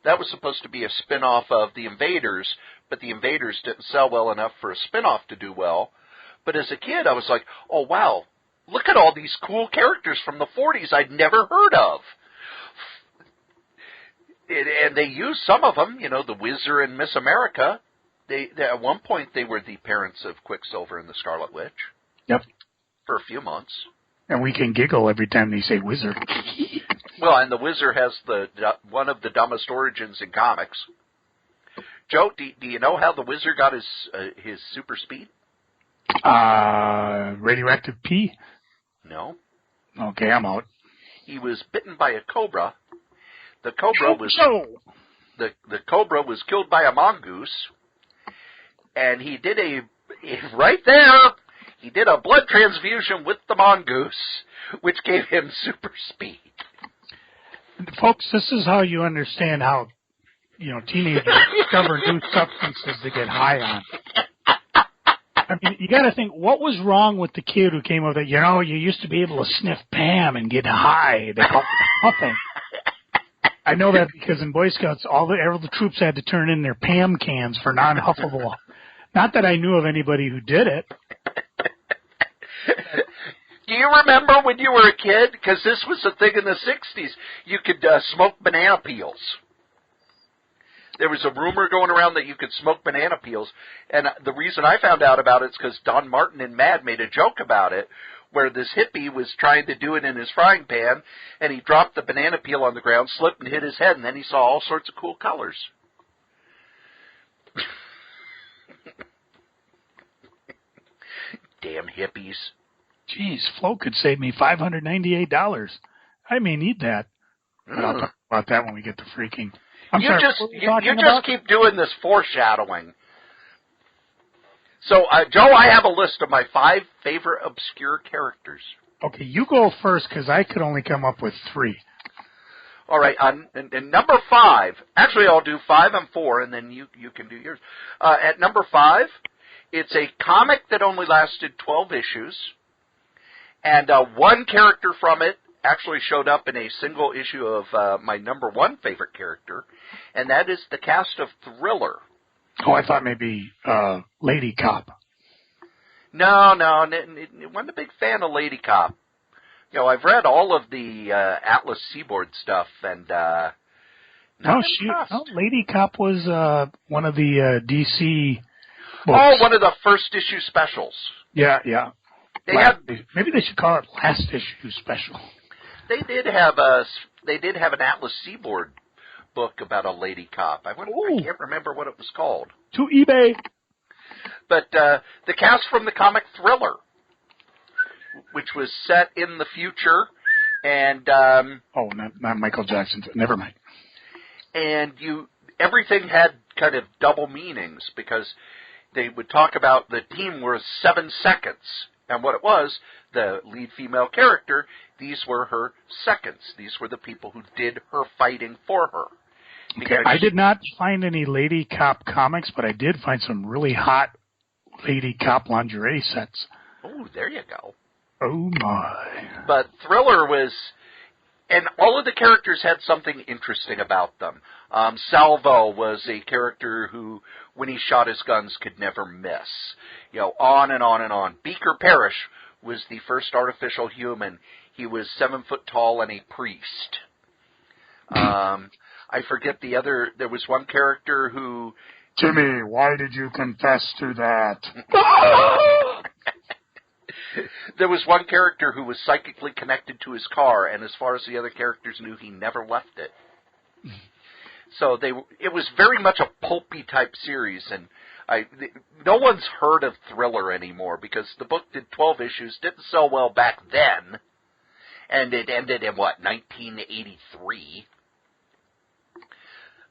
S1: That was supposed to be a spin-off of the Invaders, but the Invaders didn't sell well enough for a spin-off to do well. But as a kid, I was like, oh, wow, look at all these cool characters from the 40s I'd never heard of. And they used some of them, the Whizzer and Miss America. They at one point, they were the parents of Quicksilver and the Scarlet Witch.
S2: Yep.
S1: For a few months.
S2: And we can giggle every time they say Whizzer.
S1: Well, and the Whizzer has one of the dumbest origins in comics. Joe, do you know how the Whizzer got his super speed?
S2: Radioactive pee?
S1: No.
S2: Okay, I'm out.
S1: He was bitten by a cobra. The cobra was killed by a mongoose, and he did right there. He did a blood transfusion with the mongoose, which gave him super speed.
S2: Folks, this is how you understand how, teenagers discover new substances to get high on. I mean, you got to think, what was wrong with the kid who came up with, you used to be able to sniff Pam and get high. They called it huffing. I know that because in Boy Scouts, all the troops had to turn in their Pam cans for non-huffable. Not that I knew of anybody who did it.
S1: Do you remember when you were a kid? Because this was a thing in the 60s. You could smoke banana peels. There was a rumor going around that you could smoke banana peels. And the reason I found out about it is because Don Martin in Mad made a joke about it, where this hippie was trying to do it in his frying pan, and he dropped the banana peel on the ground, slipped and hit his head, and then he saw all sorts of cool colors. Damn hippies.
S2: Geez, Flo could save me $598. I may need that. But I'll talk about that when we get to freaking. I'm sorry.
S1: You just keep doing this foreshadowing. So, Joe, I have a list of my 5 favorite obscure characters.
S2: Okay, you go first because I could only come up with 3.
S1: All right, and number 5, actually I'll do 5 and 4, and then you can do yours. At number 5, it's a comic that only lasted 12 issues, and one character from it actually showed up in a single issue of my number 1 favorite character, and that is the cast of Thriller.
S2: Oh, I thought maybe Lady Cop.
S1: No, I wasn't a big fan of Lady Cop. You know, I've read all of the Atlas Seaboard stuff, and
S2: Lady Cop was one of the DC books.
S1: Oh, one of the first issue specials.
S2: Yeah. Maybe they should call it last issue special.
S1: They did have an Atlas Seaboard book about a Lady Cop. I can't remember what it was called.
S2: To eBay.
S1: But the cast from the comic Thriller, which was set in the future, and
S2: not Michael Jackson. Never mind.
S1: And everything had kind of double meanings because they would talk about the team was 7 seconds, and what it was, the lead female character, these were her seconds. These were the people who did her fighting for her.
S2: Okay, I did not find any Lady Cop comics, but I did find some really hot Lady Cop lingerie sets.
S1: Oh, there you go.
S2: Oh, my.
S1: But Thriller was, and all of the characters had something interesting about them. Salvo was a character who, when he shot his guns, could never miss. You know, on and on and on. Beaker Parrish was the first artificial human. He was 7 foot tall and a priest. I forget the other, there was one character who...
S2: Jimmy, why did you confess to that?
S1: There was one character who was psychically connected to his car, and as far as the other characters knew, he never left it. So it was very much a pulpy type series, and no one's heard of Thriller anymore because the book did 12 issues, didn't sell well back then, and it ended in, 1983.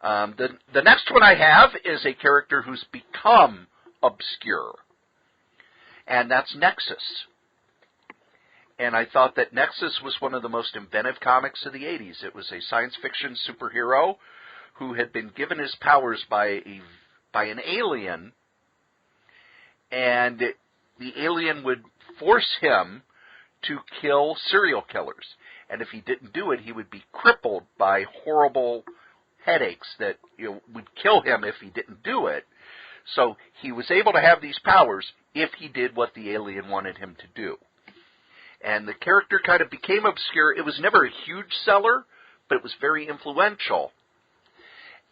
S1: The next one I have is a character who's become obscure, and that's Nexus. And I thought that Nexus was one of the most inventive comics of the 80s. It was a science fiction superhero who had been given his powers by an alien, and the alien would force him to kill serial killers. And if he didn't do it, he would be crippled by horrible headaches that would kill him if he didn't do it. So he was able to have these powers if he did what the alien wanted him to do. And the character kind of became obscure. It was never a huge seller, but it was very influential.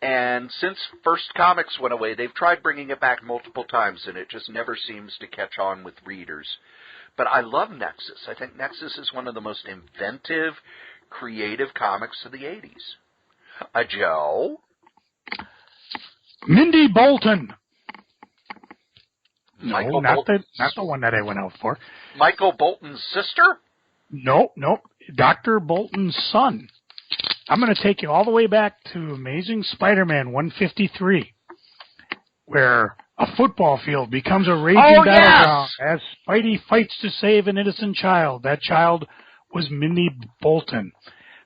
S1: And since First Comics went away, they've tried bringing it back multiple times, and it just never seems to catch on with readers. But I love Nexus. I think Nexus is one of the most inventive, creative comics of the 80s. Joe?
S2: Mindy Bolton.
S1: Michael
S2: not the one that I went out for.
S1: Michael Bolton's sister?
S2: Nope. Dr. Bolton's son. I'm going to take you all the way back to Amazing Spider-Man 153, where a football field becomes a raging battleground as Spidey fights to save an innocent child. That child was Mindy Bolton.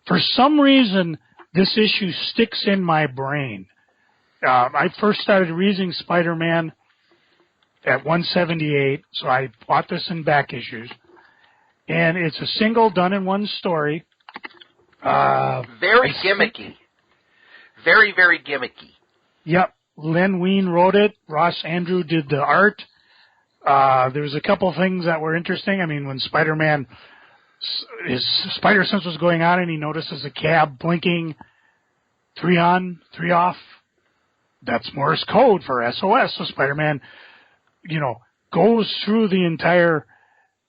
S2: For some reason, this issue sticks in my brain. I first started reading Spider-Man at 178, so I bought this in back issues. And it's a single done in one story.
S1: Very gimmicky. Very, very gimmicky.
S2: Yep. Len Wein wrote it. Ross Andrew did the art. There was a couple things that were interesting. I mean, when Spider-Man, his spider sense was going on and he notices a cab blinking, 3 on, 3 off. That's Morse code for SOS. So Spider-Man, goes through the entire,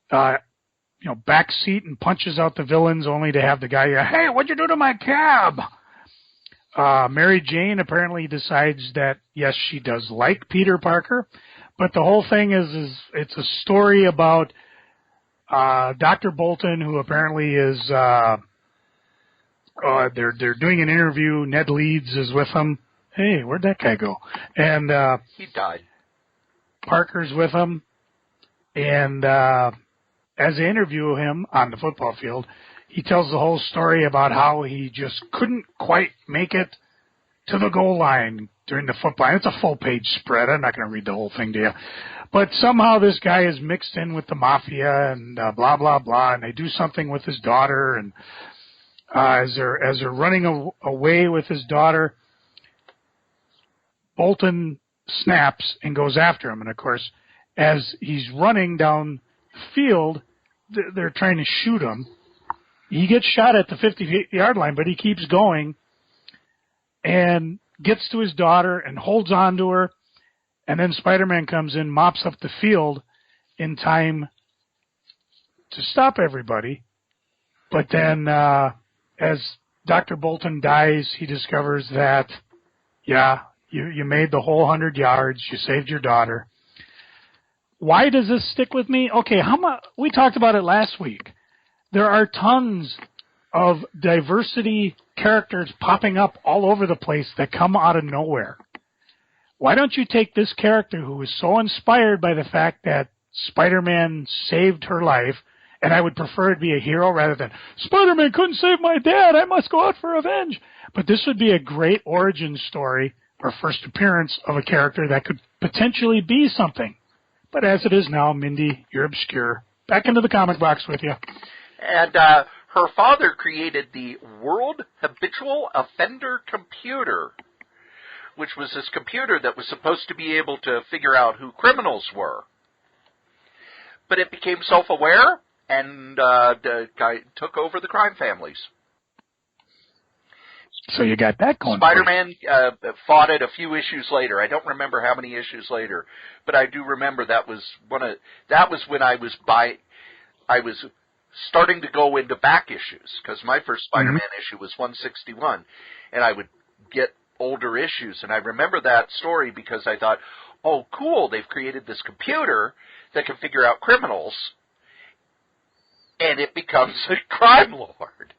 S2: back seat and punches out the villains only to have the guy, hey, what'd you do to my cab? Mary Jane apparently decides that, yes, she does like Peter Parker, but the whole thing is it's a story about Dr. Bolton, who apparently is, they're doing an interview. Ned Leeds is with him. Hey, where'd that guy go? And
S1: he died.
S2: Parker's with him. And as they interview him on the football field, he tells the whole story about how he just couldn't quite make it to the goal line during the football. It's a full-page spread. I'm not going to read the whole thing to you. But somehow this guy is mixed in with the mafia and blah, blah, blah, and they do something with his daughter. And as they're running away with his daughter, Bolton snaps and goes after him. And, of course, as he's running down the field, they're trying to shoot him. He gets shot at the 50-yard line, but he keeps going and gets to his daughter and holds on to her. And then Spider-Man comes in, mops up the field in time to stop everybody. But then as Dr. Bolton dies, he discovers that, yeah, you made the whole 100 yards. You saved your daughter. Why does this stick with me? Okay, we talked about it last week. There are tons of diversity characters popping up all over the place that come out of nowhere. Why don't you take this character who was so inspired by the fact that Spider-Man saved her life, and I would prefer it be a hero rather than, Spider-Man couldn't save my dad, I must go out for revenge. But this would be a great origin story or first appearance of a character that could potentially be something. But as it is now, Mindy, you're obscure. Back into the comic box with you.
S1: And her father created the World Habitual Offender Computer, which was this computer that was supposed to be able to figure out who criminals were. But it became self-aware and took over the crime families.
S2: So you got that going.
S1: Spider-Man fought it a few issues later. I don't remember how many issues later, but I do remember that was when I was starting to go into back issues, because my first Spider-Man issue was 161, and I would get older issues. And I remember that story because I thought, oh, cool, they've created this computer that can figure out criminals, and it becomes a crime lord.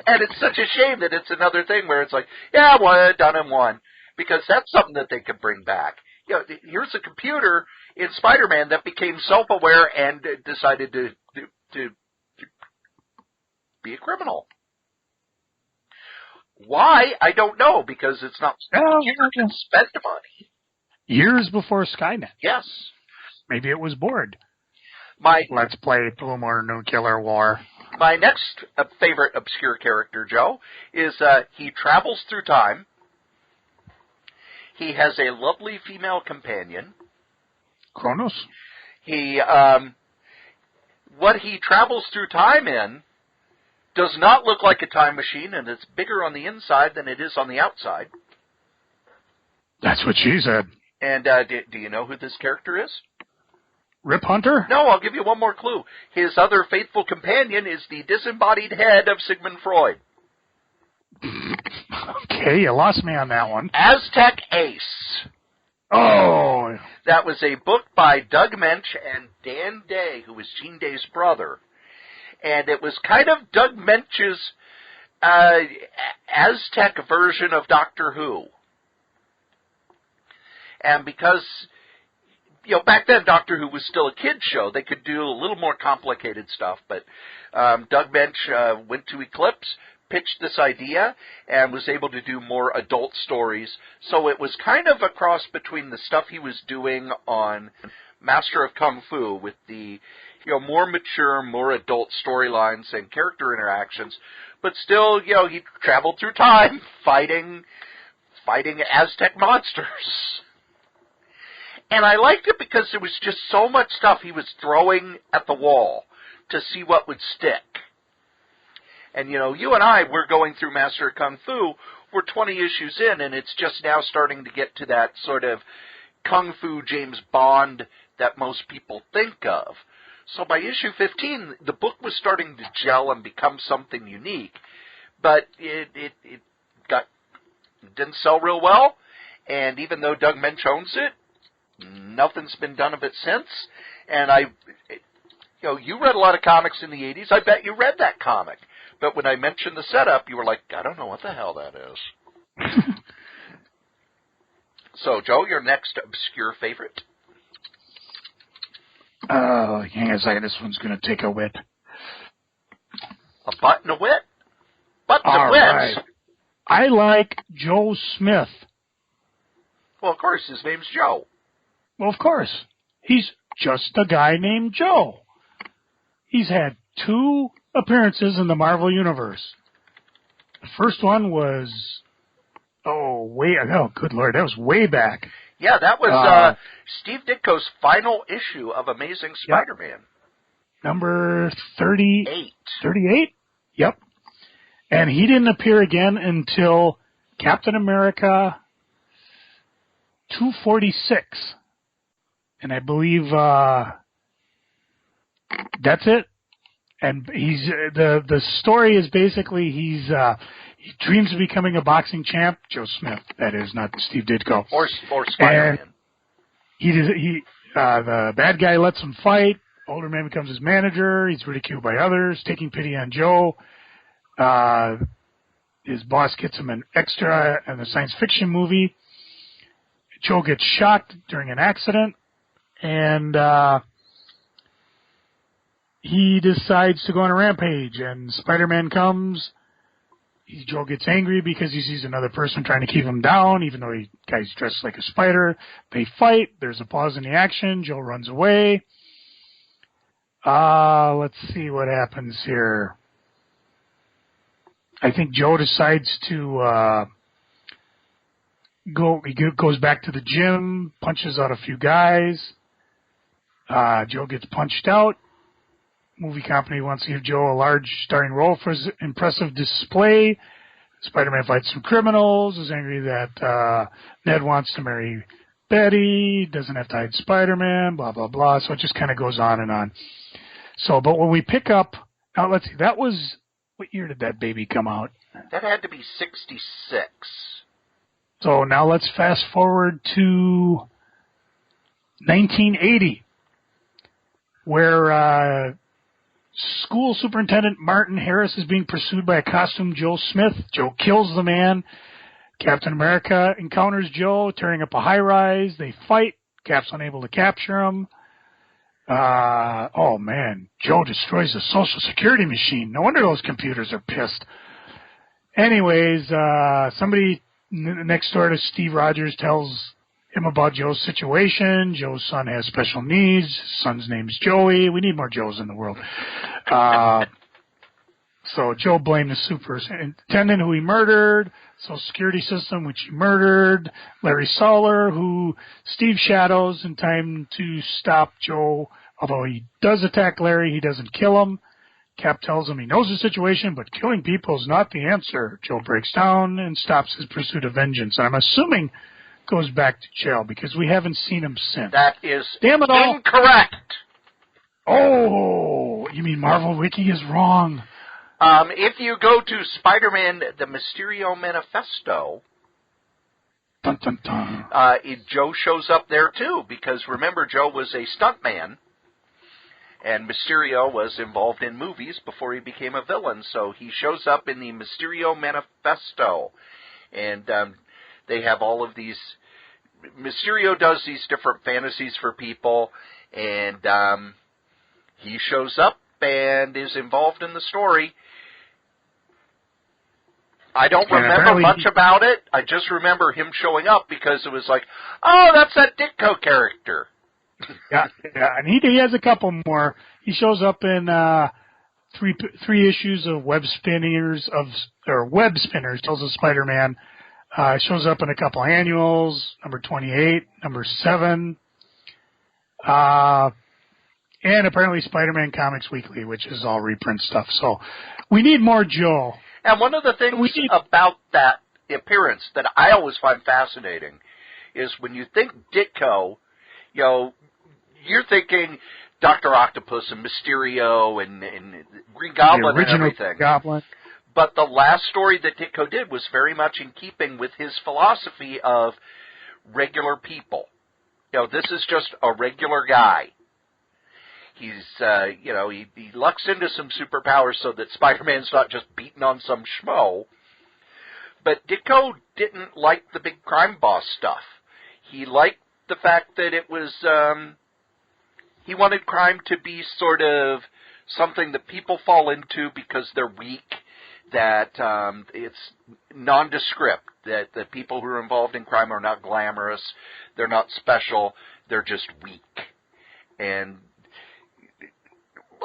S1: And it's such a shame that it's another thing where it's like, yeah, well, done in one, because that's something that they could bring back. You know, here's a computer in Spider-Man that became self-aware and decided to be a criminal. Why? I don't know, because it's not spend money.
S2: Years before Skynet.
S1: Yes.
S2: Maybe it was bored. Let's play Blue More Nuclear War.
S1: My next favorite obscure character, Joe, is he travels through time. He has a lovely female companion.
S2: Kronos?
S1: What he travels through time in does not look like a time machine, and it's bigger on the inside than it is on the outside.
S2: That's what she said.
S1: And do you know who this character is?
S2: Rip Hunter?
S1: No, I'll give you one more clue. His other faithful companion is the disembodied head of Sigmund Freud.
S2: Okay, you lost me on that one.
S1: Aztec Ace.
S2: Oh.
S1: That was a book by Doug Mensch and Dan Day, who was Gene Day's brother. And it was kind of Doug Mensch's Aztec version of Doctor Who. And because, you know, back then Doctor Who was still a kid's show, they could do a little more complicated stuff. But Doug Mensch went to Eclipse, pitched this idea, and was able to do more adult stories. So it was kind of a cross between the stuff he was doing on Master of Kung Fu with the, you know, more mature, more adult storylines and character interactions, but still, you know, he traveled through time fighting Aztec monsters. And I liked it because there was just so much stuff he was throwing at the wall to see what would stick. And, you know, you and I, we're going through Master of Kung Fu. We're 20 issues in, and it's just now starting to get to that sort of Kung Fu James Bond that most people think of. So by issue 15, the book was starting to gel and become something unique. But it didn't sell real well. And even though Doug Mensch owns it, nothing's been done of it since. And You read a lot of comics in the 80s. I bet you read that comic. But when I mentioned the setup, you were like, I don't know what the hell that is. So, Joe, your next obscure favorite?
S2: Hang on a second. This one's going to take a wit.
S1: A butt and a wit? Butts and wits? Right.
S2: I like Joe Smith.
S1: Well, of course, his name's Joe.
S2: Well, of course. He's just a guy named Joe. He's had 2 appearances in the Marvel Universe. The first one was, good Lord, that was way back.
S1: Yeah, that was Steve Ditko's final issue of Amazing Spider-Man.
S2: Yep. Number 38. 38? Yep. And he didn't appear again until Captain America 246. And I believe that's it. And he's the story is basically he dreams of becoming a boxing champ. Joe Smith, that is, not Steve Ditko.
S1: Or Spider-Man.
S2: And the bad guy lets him fight. Older man becomes his manager. He's ridiculed by others, taking pity on Joe. His boss gets him an extra in a science fiction movie. Joe gets shot during an accident, and he decides to go on a rampage. And Spider-Man comes. Joe gets angry because he sees another person trying to keep him down, even though the guy's dressed like a spider. They fight. There's a pause in the action. Joe runs away. Let's see what happens here. I think Joe decides to he goes back to the gym, punches out a few guys. Joe gets punched out. Movie company wants to give Joe a large starring role for his impressive display. Spider-Man fights some criminals, is angry that Ned wants to marry Betty, doesn't have to hide Spider-Man, blah, blah, blah. So it just kind of goes on and on. So, but when we pick up, now let's see, that was, what year did that baby come out?
S1: That had to be 66.
S2: So now let's fast forward to 1980, where school superintendent Martin Harris is being pursued by a costumed Joe Smith. Joe kills the man. Captain America encounters Joe tearing up a high-rise. They fight. Cap's unable to capture him. Oh, man. Joe destroys the Social Security machine. No wonder those computers are pissed. Anyways, somebody next door to Steve Rogers tells him about Joe's situation. Joe's son has special needs. His son's name's Joey. We need more Joes in the world. So Joe blamed the superintendent who he murdered, Social Security system which he murdered, Larry Soller, who Steve shadows in time to stop Joe. Although he does attack Larry, he doesn't kill him. Cap tells him he knows the situation, but killing people is not the answer. Joe breaks down and stops his pursuit of vengeance. And I'm assuming goes back to jail because we haven't seen him since.
S1: That is
S2: incorrect. Oh, you mean Marvel Wiki is wrong?
S1: If you go to Spider-Man, the Mysterio Manifesto,
S2: dun, dun, dun.
S1: Joe shows up there too, because remember, Joe was a stuntman, and Mysterio was involved in movies before he became a villain, so he shows up in the Mysterio Manifesto, and they have all of these. Mysterio does these different fantasies for people, and he shows up and is involved in the story. I don't remember much about it. I just remember him showing up because it was like, oh, that's that Ditko character.
S2: Yeah, and he has a couple more. He shows up in three issues of Web Spinners, Tales of Spider-Man. Shows up in a couple annuals, number 28, number 7, and apparently Spider-Man Comics Weekly, which is all reprint stuff. So we need more Joe.
S1: And one of the things about that appearance that I always find fascinating is when you think Ditko, you're thinking Dr. Octopus and Mysterio and Green Goblin and everything.
S2: Goblin.
S1: But the last story that Ditko did was very much in keeping with his philosophy of regular people. This is just a regular guy. He's, he lucks into some superpowers so that Spider-Man's not just beating on some schmo. But Ditko didn't like the big crime boss stuff. He liked the fact that it was, he wanted crime to be sort of something that people fall into because they're weak, that it's nondescript, that the people who are involved in crime are not glamorous, they're not special, they're just weak. And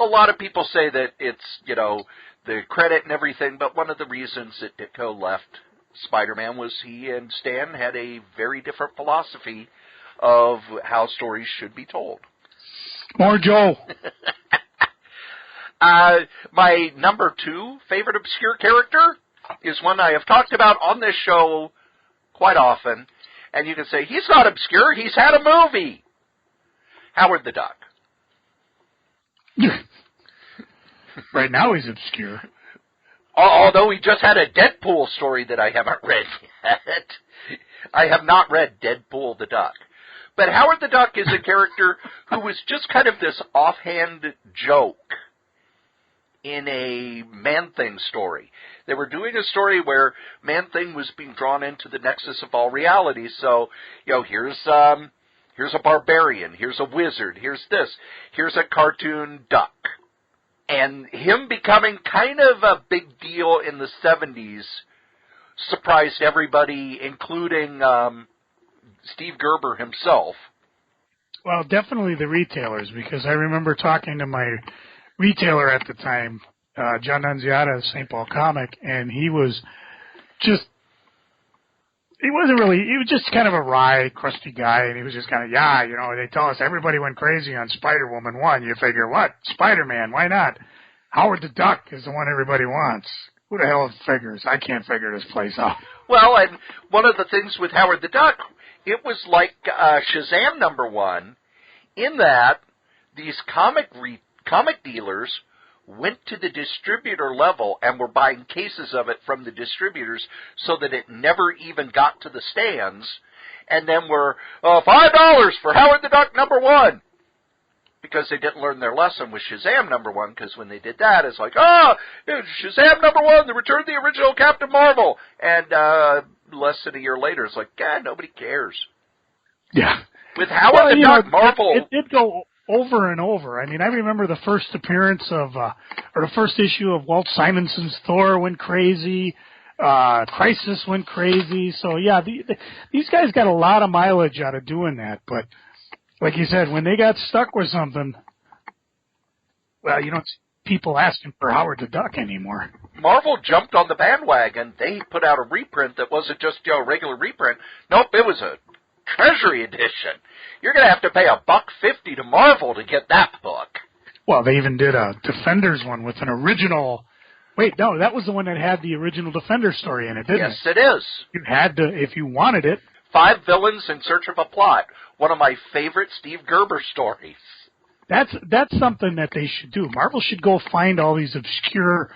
S1: a lot of people say that it's, the credit and everything, but one of the reasons that Ditko left Spider-Man was he and Stan had a very different philosophy of how stories should be told.
S2: More Joe.
S1: My number 2 favorite obscure character is one I have talked about on this show quite often, and you can say, he's not obscure, he's had a movie. Howard the Duck.
S2: Right now he's obscure.
S1: Although he just had a Deadpool story that I haven't read yet. I have not read Deadpool the Duck. But Howard the Duck is a character who was just kind of this offhand joke in a Man-Thing story. They were doing a story where Man-Thing was being drawn into the nexus of all reality. So, here's a barbarian, here's a wizard, here's this, here's a cartoon duck. And him becoming kind of a big deal in the 70s surprised everybody, including Steve Gerber himself.
S2: Well, definitely the retailers, because I remember talking to my retailer at the time, John Nunziata of St. Paul Comic, and he was just kind of a wry, crusty guy, and he was just kind of, they tell us everybody went crazy on Spider-Woman 1. You figure, what? Spider-Man, why not? Howard the Duck is the one everybody wants. Who the hell figures? I can't figure this place out.
S1: Well, and one of the things with Howard the Duck, it was like Shazam #1, in that these comic dealers went to the distributor level and were buying cases of it from the distributors so that it never even got to the stands, and then were $5 for Howard the Duck #1, because they didn't learn their lesson with Shazam #1, because when they did that, it's like, Shazam #1, they returned the original Captain Marvel, and less than a year later, it's like, God, nobody cares.
S2: Yeah.
S1: With Howard the Duck, Marvel...
S2: It did go over and over. I mean, I remember the first appearance of, or the first issue of Walt Simonson's Thor went crazy, Crisis went crazy. So, yeah, these guys got a lot of mileage out of doing that. But, like you said, when they got stuck with something, well, you don't see people asking for Howard the Duck anymore.
S1: Marvel jumped on the bandwagon. They put out a reprint that wasn't just a regular reprint. Nope, it was a Treasury edition. You're going to have to pay $1.50 to Marvel to get that book.
S2: Well, they even did a Defenders one with an original... Wait, no, that was the one that had the original Defender story in it, didn't it?
S1: Yes, it is.
S2: You had to, if you wanted it.
S1: 5 villains in search of a plot. One of my favorite Steve Gerber stories.
S2: That's something that they should do. Marvel should go find all these obscure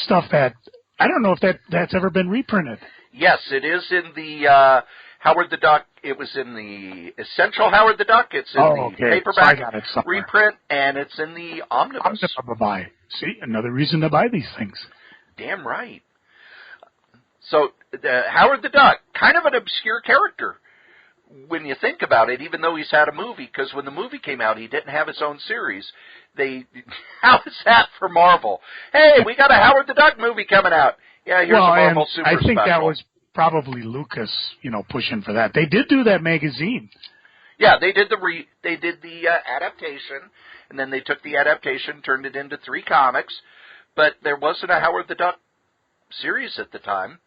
S2: stuff that... I don't know if that's ever been reprinted.
S1: Yes, it is in the... Howard the Duck, it was in the Essential Howard the Duck, it's in the paperback reprint, and it's in the Omnibus.
S2: See, another reason to buy these things.
S1: Damn right. So, Howard the Duck, kind of an obscure character when you think about it, even though he's had a movie, because when the movie came out, he didn't have his own series. How is that for Marvel? Hey, we got a Howard the Duck movie coming out. Yeah, here's a Marvel Super Special.
S2: I think that was probably Lucas, pushing for that. They did do that magazine.
S1: Yeah, they did the adaptation, and then they took the adaptation, turned it into 3 comics, but there wasn't a Howard the Duck series at the time.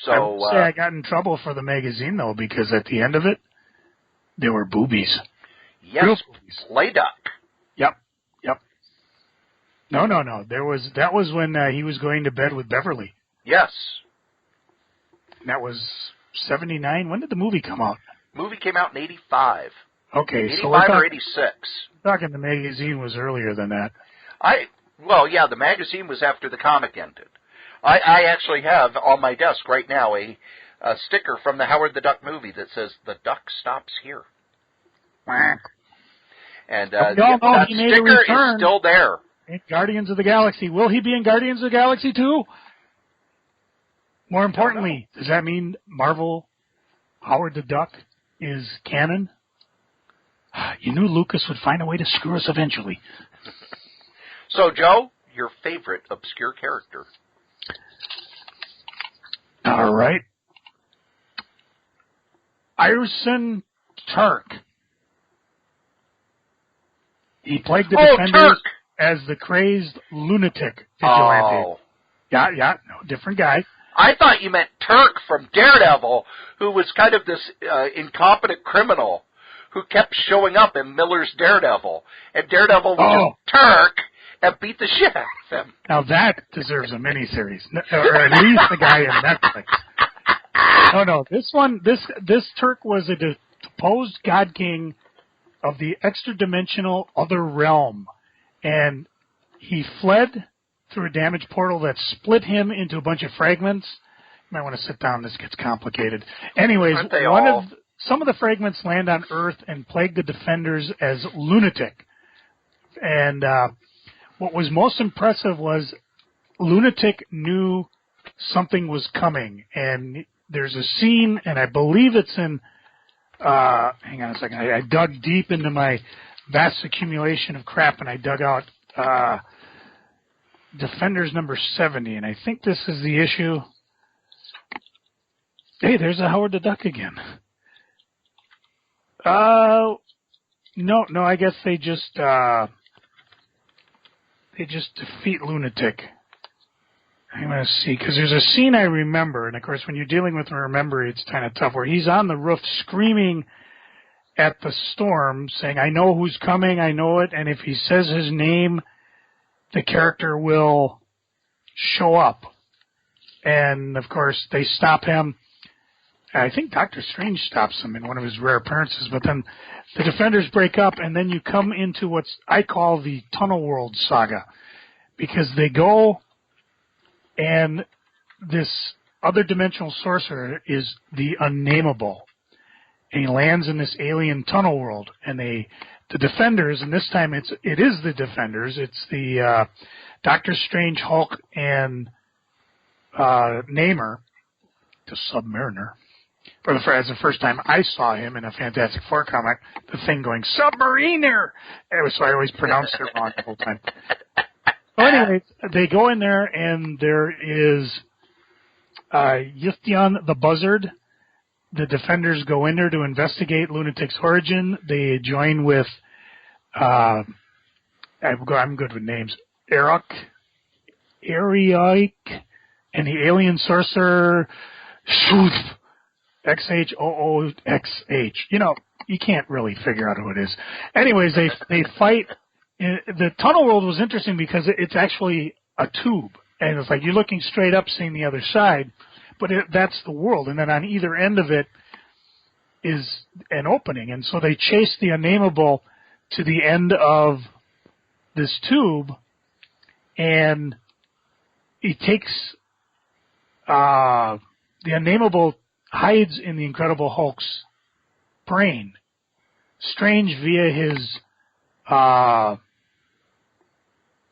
S1: So
S2: I would say I got in trouble for the magazine though, because at the end of it, there were boobies.
S1: Yes,
S2: real boobies.
S1: Play Duck.
S2: Yep. No. That was when he was going to bed with Beverly.
S1: Yes.
S2: That was 79. When did the movie come out?
S1: Movie came out in 85.
S2: Okay,
S1: 85 or 86.
S2: Talking the magazine was earlier than that.
S1: The magazine was after the comic ended. I actually have on my desk right now a sticker from the Howard the Duck movie that says, "The Duck stops here." And
S2: we all know
S1: that
S2: he made a
S1: sticker
S2: return
S1: is still there.
S2: in Guardians of the Galaxy. Will he be in Guardians of the Galaxy 2? More importantly, does that mean Marvel Howard the Duck is canon? You knew Lucas would find a way to screw us eventually.
S1: So, Joe, your favorite obscure character?
S2: All right. Irson Turk. He played the Defenders as the crazed lunatic vigilante.
S1: Oh.
S2: Yeah, no, different guy.
S1: I thought you meant Turk from Daredevil, who was kind of this incompetent criminal who kept showing up in Miller's Daredevil. And Daredevil would just Turk and beat the shit out of him.
S2: Now that deserves a miniseries, or at least a guy in Netflix. No, this Turk was a deposed god king of the extra-dimensional other realm, and he fled through a damaged portal that split him into a bunch of fragments. You might want to sit down, this gets complicated. Anyways, some of the fragments land on Earth and plague the Defenders as lunatic. And what was most impressive was Lunatic knew something was coming, and there's a scene, and I believe it's in, hang on a second, I dug deep into my vast accumulation of crap, and I dug out Defenders number 70, and I think this is the issue. Hey, there's a Howard the Duck again. No, I guess they just defeat Lunatic. I'm going to see, because there's a scene I remember, and of course when you're dealing with remember, it's kind of tough, where he's on the roof screaming at the storm, saying, I know who's coming, I know it, and if he says his name, the character will show up. And of course they stop him. I think Doctor Strange stops him in one of his rare appearances, but then the Defenders break up, and then you come into what I call the Tunnel World saga, because they go, and this other dimensional sorcerer is the Unnameable, and he lands in this alien tunnel world, and the Defenders, and this time it is the Defenders, it's the Doctor Strange, Hulk, and Namor, the Submariner. As the first time I saw him in a Fantastic Four comic, the thing going, Submariner! So I always pronounced it wrong the whole time. So anyways, they go in there, and there is Yithyan the Buzzard. The Defenders go in there to investigate Lunatic's origin. They join with, I'm good with names, Eric, and the alien sorcerer, Shooth. XHOOXH. You know, you can't really figure out who it is. Anyways, they fight. The tunnel world was interesting because it's actually a tube, and it's like you're looking straight up, seeing the other side, but that's the world. And then on either end of it is an opening, and so they chase the Unnameable to the end of this tube, and he takes the Unnameable hides in the Incredible Hulk's brain. Strange, via his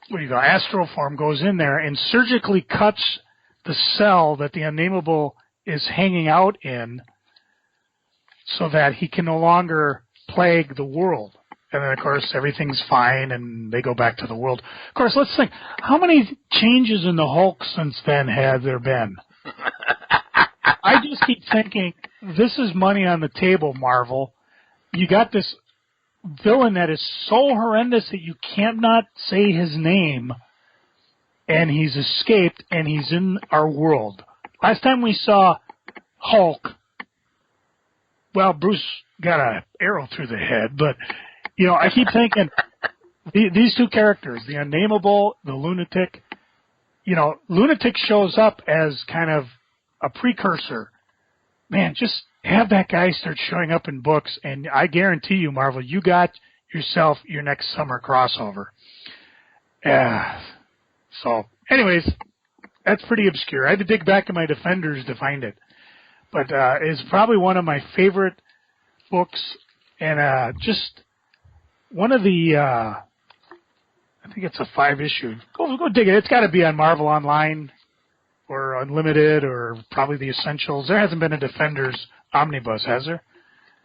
S2: astral form, goes in there and surgically cuts the cell that the Unnameable is hanging out in, so that he can no longer plague the world. And then, of course, everything's fine, and they go back to the world. Of course, let's think, how many changes in the Hulk since then have there been? I just keep thinking, this is money on the table, Marvel. You got this villain that is so horrendous that you cannot say his name, and he's escaped, and he's in our world. Last time we saw Hulk, well, Bruce got an arrow through the head, but, you know, I keep thinking, these two characters, the Unnameable, the Lunatic, you know, Lunatic shows up as kind of a precursor. Man, just have that guy start showing up in books, and I guarantee you, Marvel, you got yourself your next summer crossover. So, anyways, that's pretty obscure. I had to dig back in my Defenders to find it. But it's probably one of my favorite books, and just one of the, I think it's a 5-issue. Go dig it. It's got to be on Marvel Online or Unlimited or probably the Essentials. There hasn't been a Defenders omnibus, has there?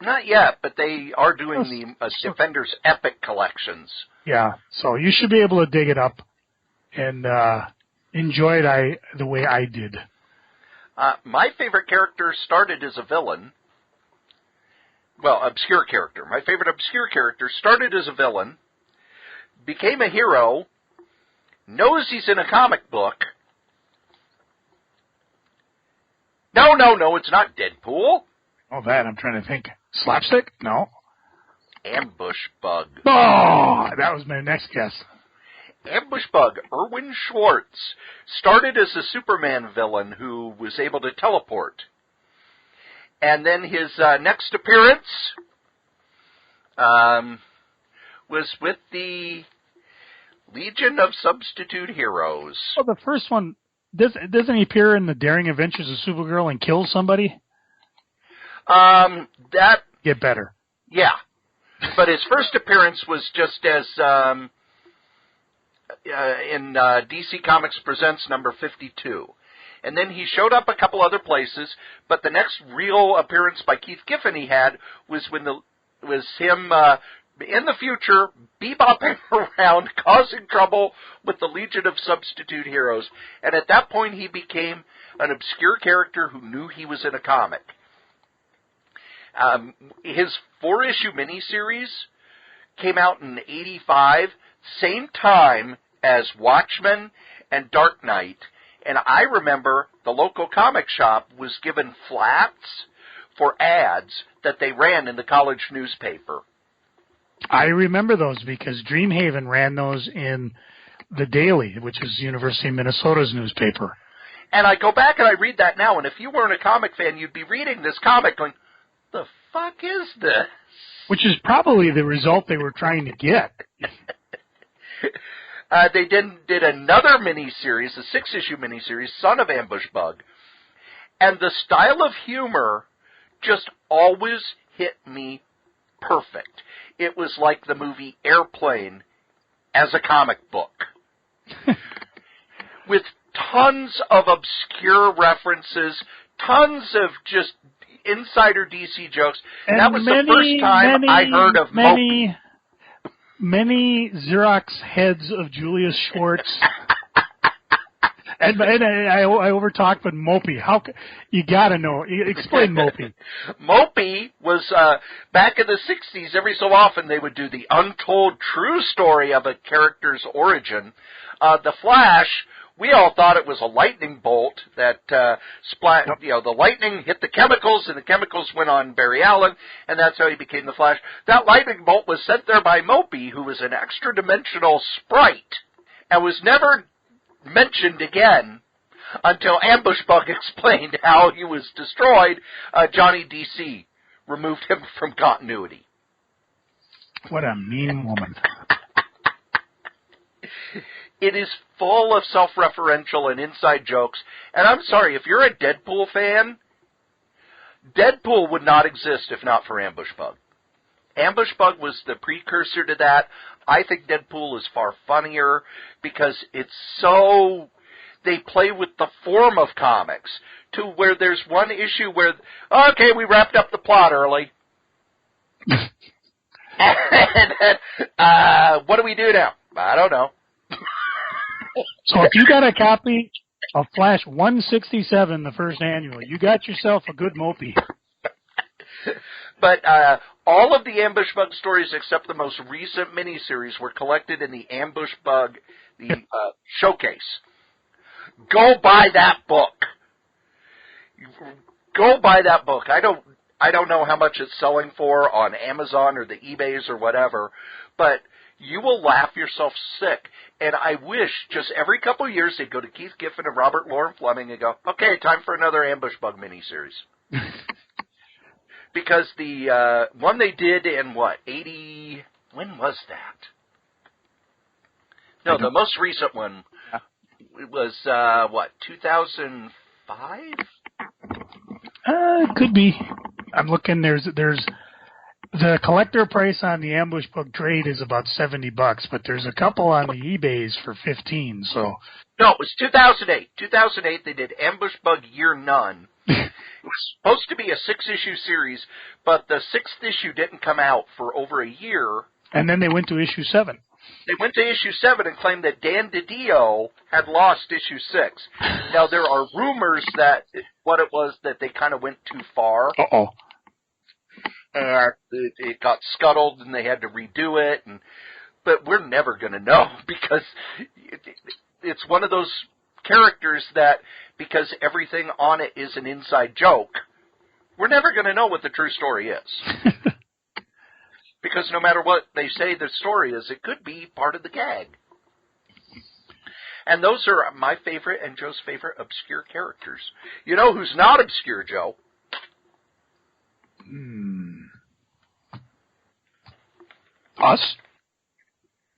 S1: Not yet, but they are doing the Defenders Epic collections.
S2: Yeah, so you should be able to dig it up and enjoy it the way I did.
S1: My favorite character started as a villain. Well, obscure character. My favorite obscure character started as a villain, became a hero, knows he's in a comic book. No, it's not Deadpool.
S2: Oh, that, I'm trying to think. Slapstick? No.
S1: Ambush Bug.
S2: Oh, that was my next guess.
S1: Ambush Bug, Erwin Schwartz, started as a Superman villain who was able to teleport. And then his next appearance was with the Legion of Substitute Heroes.
S2: Oh, the first one, doesn't he appear in the Daring Adventures of Supergirl and kill somebody?
S1: That...
S2: Get better.
S1: Yeah. But his first appearance was just as... in DC Comics Presents number 52. And then he showed up a couple other places, but the next real appearance by Keith Giffen he had was him in the future bebopping around, causing trouble with the Legion of Substitute Heroes. And at that point he became an obscure character who knew he was in a comic. His 4-issue miniseries came out in '85, same time as Watchmen and Dark Knight. And I remember the local comic shop was given flats for ads that they ran in the college newspaper.
S2: I remember those because Dreamhaven ran those in the Daily, which is University of Minnesota's newspaper.
S1: And I go back and I read that now, and if you weren't a comic fan, you'd be reading this comic going, the fuck is this?
S2: Which is probably the result they were trying to get.
S1: They did another miniseries, a 6-issue miniseries, Son of Ambush Bug. And the style of humor just always hit me perfect. It was like the movie Airplane as a comic book. With tons of obscure references, tons of just insider DC jokes. And that was the first time I heard of Mopey.
S2: Many Xerox heads of Julius Schwartz. and I overtalked, but Mopey. You gotta know. Explain Mopey.
S1: Mopey was, back in the 60s, every so often they would do the untold true story of a character's origin. The Flash, we all thought it was a lightning bolt that splat. Yep. The lightning hit the chemicals, and the chemicals went on Barry Allen, and that's how he became the Flash. That lightning bolt was sent there by Mopey, who was an extra-dimensional sprite, and was never mentioned again until Ambush Bug explained how he was destroyed. Johnny DC removed him from continuity.
S2: What a mean woman.
S1: It is full of self-referential and inside jokes. And I'm sorry, if you're a Deadpool fan, Deadpool would not exist if not for Ambush Bug. Ambush Bug was the precursor to that. I think Deadpool is far funnier because it's so... They play with the form of comics to where there's one issue where, okay, we wrapped up the plot early. And what do we do now? I don't know.
S2: So if you got a copy of Flash 167, the first annual, you got yourself a good Mopey.
S1: But all of the Ambush Bug stories except the most recent miniseries were collected in the Ambush Bug showcase. Go buy that book. Go buy that book. I don't know how much it's selling for on Amazon or the eBays or whatever, but you will laugh yourself sick. And I wish just every couple of years they'd go to Keith Giffen and Robert Loren Fleming and go, okay, time for another Ambush Bug miniseries. Because the one they did in, 80... When was that? No, the most recent one was, 2005?
S2: Could be. I'm looking, there's The collector price on the Ambush Bug trade is about $70, but there's a couple on the eBays for $15. So
S1: no, it was 2008. 2008, they did Ambush Bug Year None. It was supposed to be a 6-issue series, but the 6th issue didn't come out for over a year.
S2: And then they went to issue 7.
S1: They went to issue 7 and claimed that Dan DiDio had lost issue 6. Now, there are rumors that what it was that they kind of went too far.
S2: Uh-oh.
S1: And it got scuttled and they had to redo it. But we're never going to know because it's one of those characters that, because everything on it is an inside joke, we're never going to know what the true story is. Because no matter what they say the story is, it could be part of the gag. And those are my favorite and Joe's favorite obscure characters. You know who's not obscure, Joe?
S2: Us?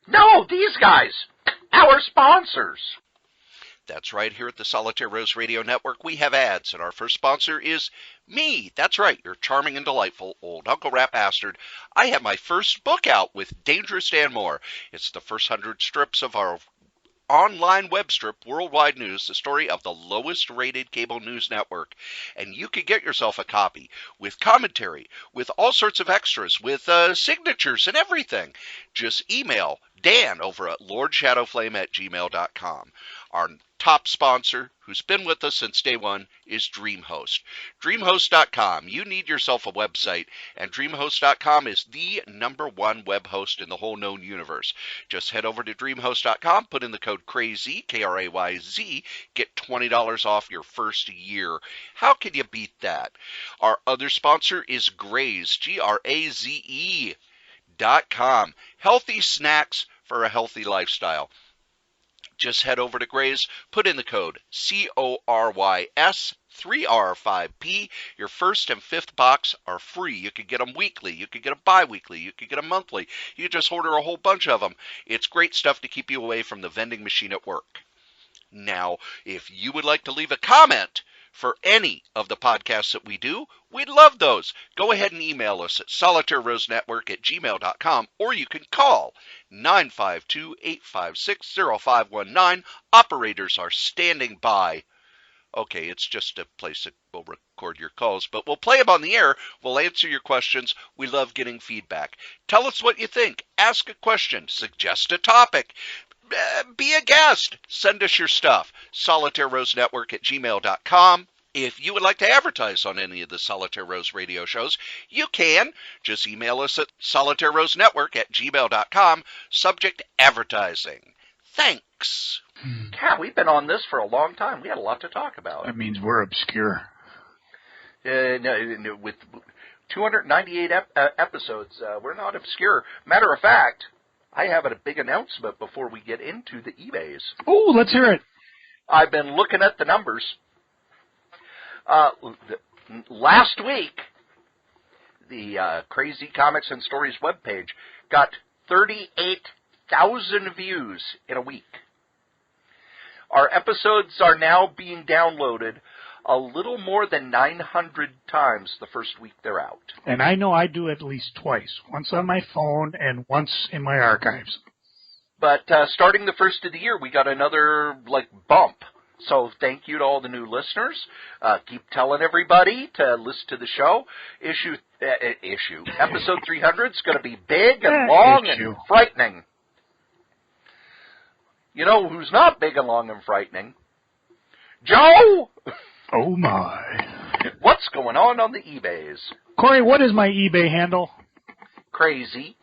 S1: No, these guys. Our sponsors.
S3: That's right, here at the Solitaire Rose Radio Network, we have ads, and our first sponsor is me. That's right, your charming and delightful old Uncle Rat Bastard. I have my first book out with Dangerous Dan Moore. It's the first 100 strips of our online web strip, Worldwide News, the story of the lowest rated cable news network. And you can get yourself a copy with commentary, with all sorts of extras, with signatures and everything. Just email Dan over at lordshadowflame@gmail.com. Our top sponsor, who's been with us since day one, is DreamHost. DreamHost.com. You need yourself a website, and DreamHost.com is the #1 web host in the whole known universe. Just head over to DreamHost.com, put in the code KRAYZ, KRAYZ, get $20 off your first year. How can you beat that? Our other sponsor is Graze, GRAZE.com. Healthy snacks for a healthy lifestyle. Just head over to Graze, put in the code CORYS3R5P. Your first and fifth box are free. You could get them weekly. You could get them bi-weekly. You could get them monthly. You could just order a whole bunch of them. It's great stuff to keep you away from the vending machine at work. Now, if you would like to leave a comment for any of the podcasts that we do, we'd love those. Go ahead and email us at solitairerosenetwork@gmail.com, or you can call 952-856-0519. Operators are standing by. Okay, it's just a place that will record your calls, but we'll play them on the air. We'll answer your questions. We love getting feedback. Tell us what you think. Ask a question. Suggest a topic. Be a guest. Send us your stuff. SolitaireRoseNetwork@gmail.com. If you would like to advertise on any of the Solitaire Rose radio shows, you can. Just email us at SolitaireRoseNetwork@gmail.com. Subject advertising. Thanks.
S1: Yeah, we've been on this for a long time. We had a lot to talk about.
S2: That means we're obscure.
S1: No, with 298 episodes, we're not obscure. Matter of fact, I have a big announcement before we get into the eBays.
S2: Oh, let's hear it.
S1: I've been looking at the numbers. Last week, the Crazy Comics and Stories webpage got 38,000 views in a week. Our episodes are now being downloaded a little more than 900 times the first week they're out.
S2: And I know I do at least twice. Once on my phone and once in my archives.
S1: But starting the first of the year, we got another, bump. So thank you to all the new listeners. Keep telling everybody to listen to the show. Episode 300 is going to be big and long and frightening. You know who's not big and long and frightening? Joe!
S2: Oh, my.
S1: What's going on the eBays?
S2: Corey, what is my eBay handle?
S1: Crazy.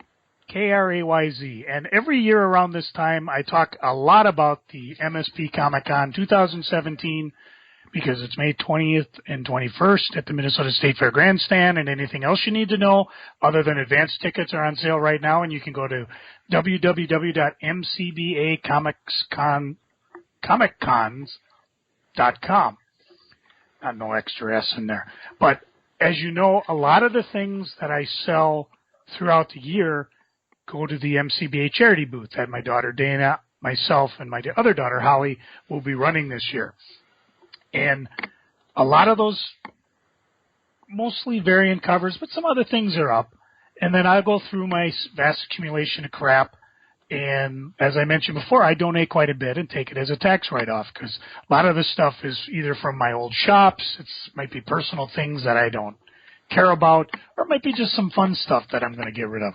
S2: KRAYZ. And every year around this time, I talk a lot about the MSP Comic-Con 2017 because it's May 20th and 21st at the Minnesota State Fair Grandstand, and anything else you need to know other than advance tickets are on sale right now, and you can go to www.mcbacomiccons.com. No extra S in there. But as you know, a lot of the things that I sell throughout the year go to the MCBA charity booth that my daughter Dana, myself, and my other daughter Halle will be running this year. And a lot of those, mostly variant covers, but some other things are up. And then I'll go through my vast accumulation of crap. And as I mentioned before, I donate quite a bit and take it as a tax write-off because a lot of this stuff is either from my old shops, it might be personal things that I don't care about, or it might be just some fun stuff that I'm going to get rid of.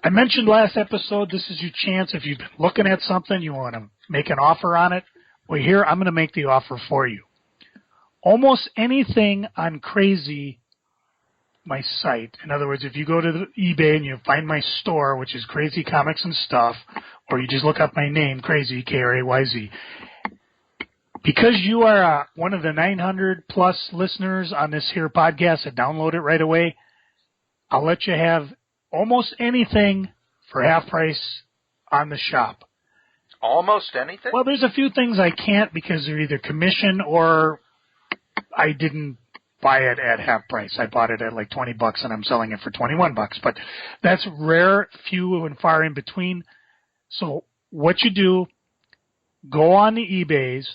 S2: I mentioned last episode, this is your chance. If you've been looking at something, you want to make an offer on it, well, here, I'm going to make the offer for you. Almost anything on Crazy, my site. In other words, if you go to the eBay and you find my store, which is Crazy Comics and Stuff, or you just look up my name, Crazy, K-R-A-Y-Z, because you are one of the 900-plus listeners on this here podcast that download it right away, I'll let you have almost anything for half price on the shop.
S1: Almost anything?
S2: Well, there's a few things I can't because they're either commission or I didn't buy it at half price. I bought it at like $20 and I'm selling it for $21. But that's rare, few and far in between. So what you do, go on the eBays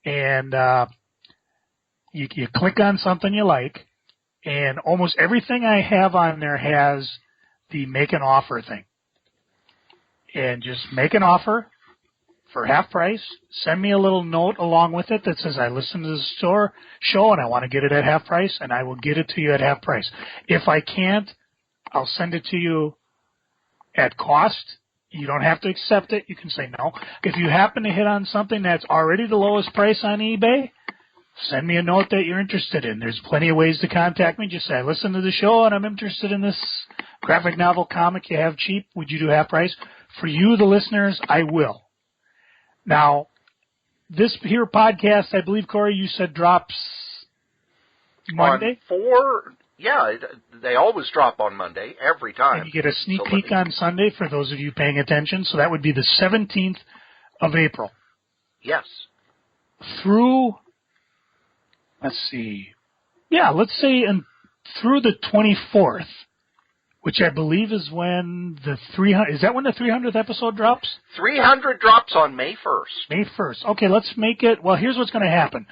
S2: and you click on something you like, and almost everything I have on there has the make an offer thing. And just make an offer for half price. Send me a little note along with it that says I listened to the show and I want to get it at half price, and I will get it to you at half price. If I can't, I'll send it to you at cost. You don't have to accept it. You can say no. If you happen to hit on something that's already the lowest price on eBay, send me a note that you're interested in. There's plenty of ways to contact me. Just say, I listened to the show and I'm interested in this graphic novel comic you have cheap. Would you do half price? For you, the listeners, I will. Now, this here podcast, I believe, Corey, you said drops Monday?
S1: Yeah, they always drop on Monday, every time.
S2: And you get a sneak peek on Sunday for those of you paying attention. So that would be the 17th of April.
S1: Yes.
S2: Through, let's see, let's say through the 24th, which I believe is when the 300, is that when the 300th episode drops?
S1: 300 drops on May 1st.
S2: May 1st. Okay, let's make it, well, here's what's going to happen.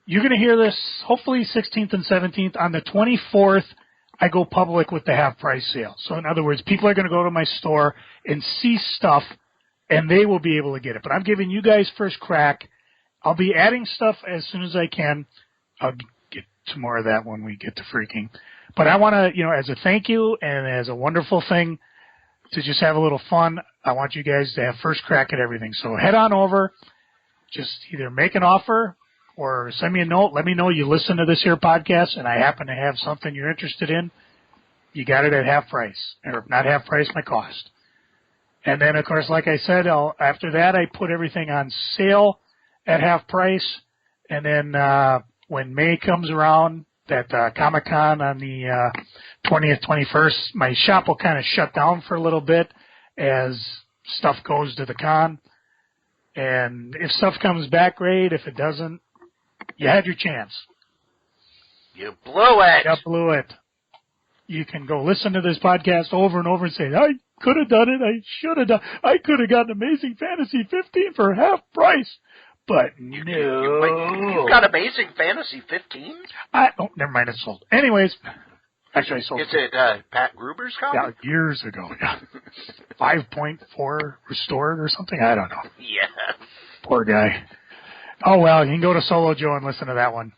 S2: You're going to hear this, hopefully 16th and 17th. On the 24th, I go public with the half-price sale. So, in other words, people are going to go to my store and see stuff, and they will be able to get it. But I'm giving you guys first crack. I'll be adding stuff as soon as I can. I'll get to more of that when we get to freaking. But I want to, as a thank you and as a wonderful thing to just have a little fun, I want you guys to have first crack at everything. So head on over, just either make an offer or send me a note. Let me know you listen to this here podcast and I happen to have something you're interested in. You got it at half price, or if not half price, my cost. And then, of course, like I said, after that, I put everything on sale at half price. And then when May comes around, that Comic-Con on the 20th, 21st, my shop will kind of shut down for a little bit as stuff goes to the con. And if stuff comes back, great. If it doesn't, you had your chance.
S1: You blew it.
S2: You blew it. You can go listen to this podcast over and over and say, I could have done it. I should have done it. I could have gotten Amazing Fantasy 15 for half price. But no.
S1: You've got Amazing Fantasy 15?
S2: Never mind, it's sold. Anyways, actually I sold it.
S1: Is it Pat Gruber's comic?
S2: Yeah, years ago, yeah. 5.4 restored or something? I don't know.
S1: Yeah.
S2: Poor guy. Oh, well, you can go to Solo Joe and listen to that one.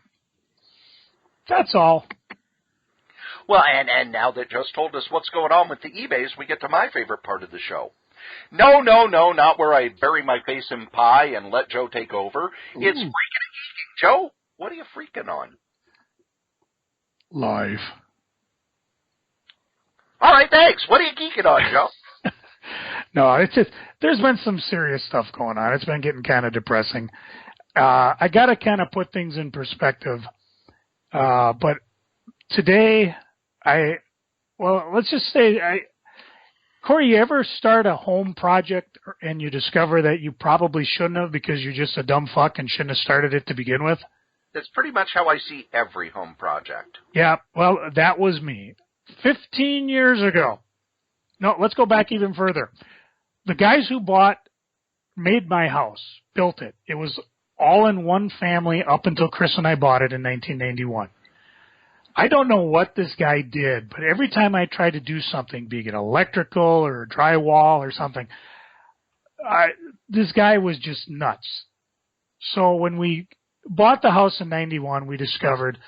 S2: That's all.
S1: Well, and now that Joe's told us what's going on with the eBays, we get to my favorite part of the show. No, not where I bury my face in pie and let Joe take over. Ooh. It's freaking and geeking. Joe, what are you freaking on?
S2: Live.
S1: All right, thanks. What are you geeking on, Joe?
S2: No, it's just, there's been some serious stuff going on. It's been getting kind of depressing. I got to kind of put things in perspective. But today, let's just say, Corey, you ever start a home project and you discover that you probably shouldn't have because you're just a dumb fuck and shouldn't have started it to begin with?
S1: That's pretty much how I see every home project.
S2: Yeah, well, that was me. 15 years ago. No, let's go back even further. The guys who made my house, built it. It was all in one family up until Chris and I bought it in 1991. I don't know what this guy did, but every time I tried to do something, be it electrical or drywall or something, this guy was just nuts. So when we bought the house in 91, we discovered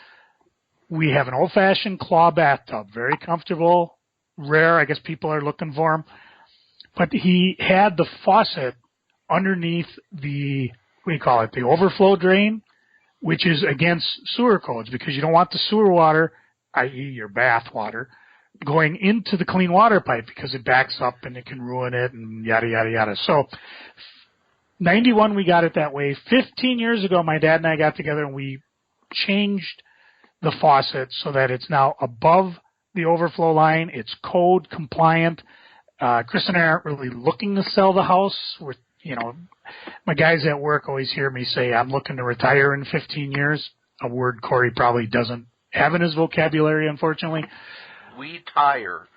S2: we have an old-fashioned claw bathtub, very comfortable, rare. I guess people are looking for them. But he had the faucet underneath the, the overflow drain, which is against sewer codes because you don't want the sewer water, i.e. your bath water, going into the clean water pipe because it backs up and it can ruin it and yada, yada, yada. So 91, we got it that way. 15 years ago, my dad and I got together and we changed the faucet so that it's now above the overflow line. It's code compliant. Chris and I aren't really looking to sell the house. My guys at work always hear me say, I'm looking to retire in 15 years, a word Cory probably doesn't have in his vocabulary, unfortunately.
S1: We tire.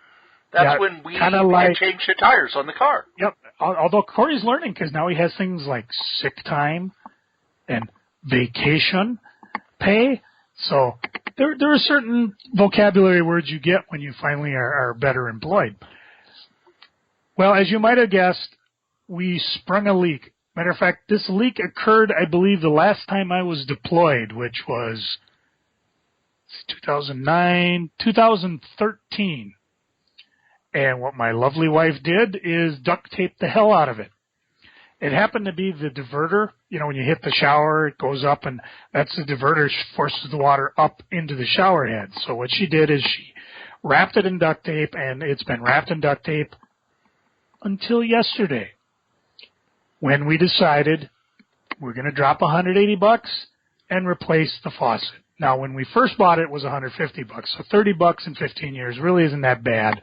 S1: That's when we change the tires on the car.
S2: Yep. Although Cory's learning because now he has things like sick time and vacation pay. So there are certain vocabulary words you get when you finally are better employed. Well, as you might have guessed, we sprung a leak. Matter of fact, this leak occurred, I believe, the last time I was deployed, which was 2013. And what my lovely wife did is duct tape the hell out of it. It happened to be the diverter. When you hit the shower, it goes up, and that's the diverter forces the water up into the shower head. So what she did is she wrapped it in duct tape, and it's been wrapped in duct tape until yesterday, when we decided we're going to drop $180 and replace the faucet. Now, when we first bought it, it was $150, so $30 in 15 years really isn't that bad.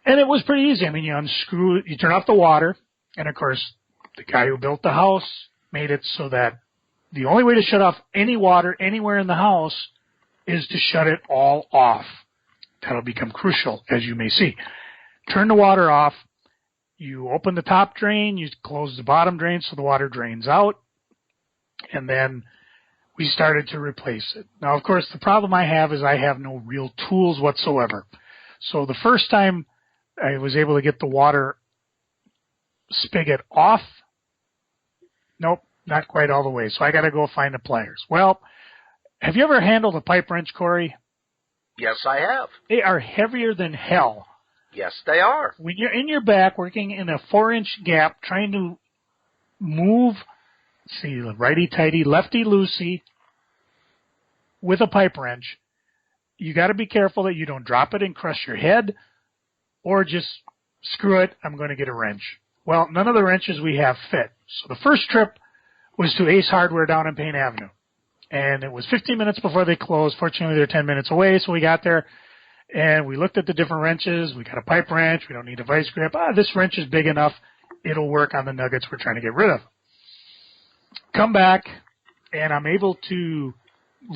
S2: And it was pretty easy. I mean, you unscrew it, you turn off the water, and of course, the guy who built the house made it so that the only way to shut off any water anywhere in the house is to shut it all off. That'll become crucial, as you may see. Turn the water off. You open the top drain, you close the bottom drain so the water drains out, and then we started to replace it. Now, of course, the problem I have is I have no real tools whatsoever. So the first time I was able to get the water spigot off, nope, not quite all the way. So I got to go find the pliers. Well, have you ever handled a pipe wrench, Cory?
S1: Yes, I have.
S2: They are heavier than hell.
S1: Yes, they are.
S2: When you're in your back working in a 4-inch gap trying to move, righty-tighty, lefty-loosey with a pipe wrench, you got to be careful that you don't drop it and crush your head or just screw it, I'm going to get a wrench. Well, none of the wrenches we have fit. So the first trip was to Ace Hardware down on Payne Avenue. And it was 15 minutes before they closed. Fortunately, they're 10 minutes away, so we got there. And we looked at the different wrenches. We got a pipe wrench. We don't need a vice grip. This wrench is big enough. It'll work on the nuggets we're trying to get rid of. Come back, and I'm able to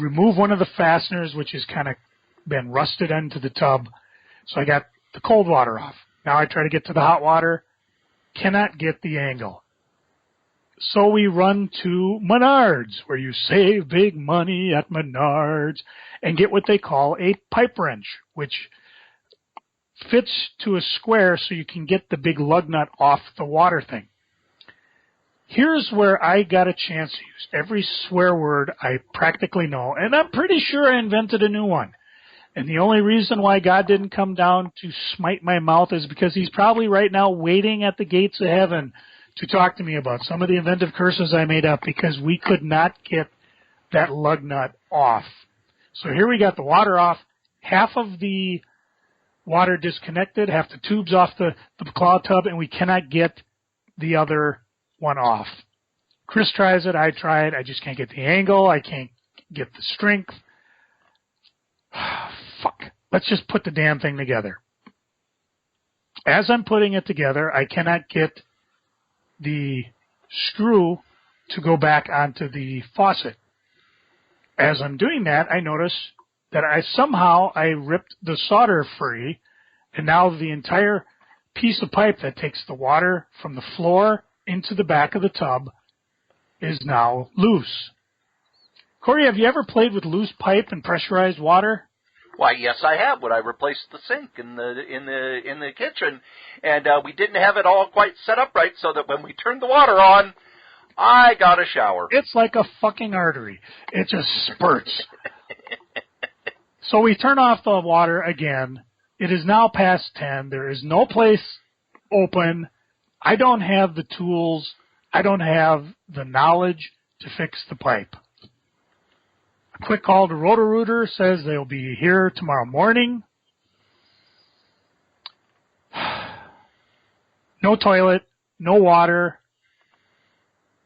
S2: remove one of the fasteners, which has kind of been rusted into the tub. So I got the cold water off. Now I try to get to the hot water. Cannot get the angle. So we run to Menards, where you save big money at Menards, and get what they call a pipe wrench, which fits to a square so you can get the big lug nut off the water thing. Here's where I got a chance to use every swear word I practically know, and I'm pretty sure I invented a new one. And the only reason why God didn't come down to smite my mouth is because he's probably right now waiting at the gates of heaven to talk to me about some of the inventive curses I made up because we could not get that lug nut off. So here we got the water off, half of the water disconnected, half the tubes off the claw tub, and we cannot get the other one off. Chris tries it, I try it, I just can't get the angle, I can't get the strength. Fuck. Let's just put the damn thing together. As I'm putting it together, I cannot get the screw to go back onto the faucet. As I'm doing that, I notice that I ripped the solder free, and now the entire piece of pipe that takes the water from the floor into the back of the tub is now loose. Of Cory, have you ever played with loose pipe and pressurized water?
S1: Why, yes, I have. When I replaced the sink in the kitchen, and we didn't have it all quite set up right, so that when we turned the water on, I got a shower.
S2: It's like a fucking artery. It just spurts. So we turn off the water again. It is now past 10. There is no place open. I don't have the tools. I don't have the knowledge to fix the pipe. A quick call to Roto-Rooter says they'll be here tomorrow morning. No toilet, no water,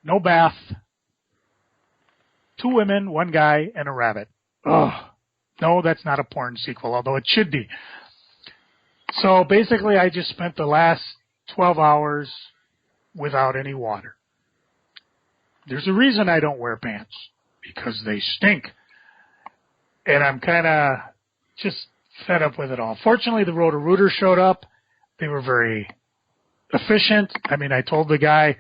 S2: no bath. 2 women, 1 guy, and a rabbit. Ugh. No, that's not a porn sequel, although it should be. So basically, I just spent the last 12 hours without any water. There's a reason I don't wear pants, because they stink. And I'm kind of just fed up with it all. Fortunately, the Roto-Rooter showed up. They were very efficient. I mean, I told the guy,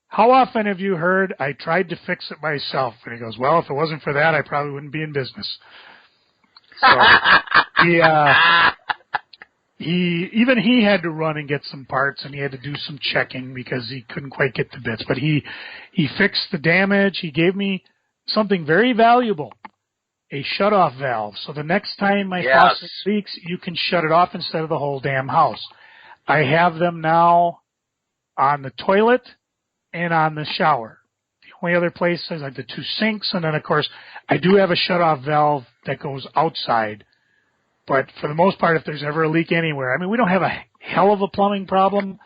S2: how often have you heard I tried to fix it myself? And he goes, well, if it wasn't for that, I probably wouldn't be in business. So he had to run and get some parts, and he had to do some checking because he couldn't quite get the bits. But he fixed the damage. He gave me something very valuable, a shut-off valve. So the next time my faucet leaks, you can shut it off instead of the whole damn house. I have them now on the toilet and on the shower. The only other place is like the 2 sinks, and then, of course, I do have a shut-off valve that goes outside. But for the most part, if there's ever a leak anywhere, I mean, we don't have a hell of a plumbing problem,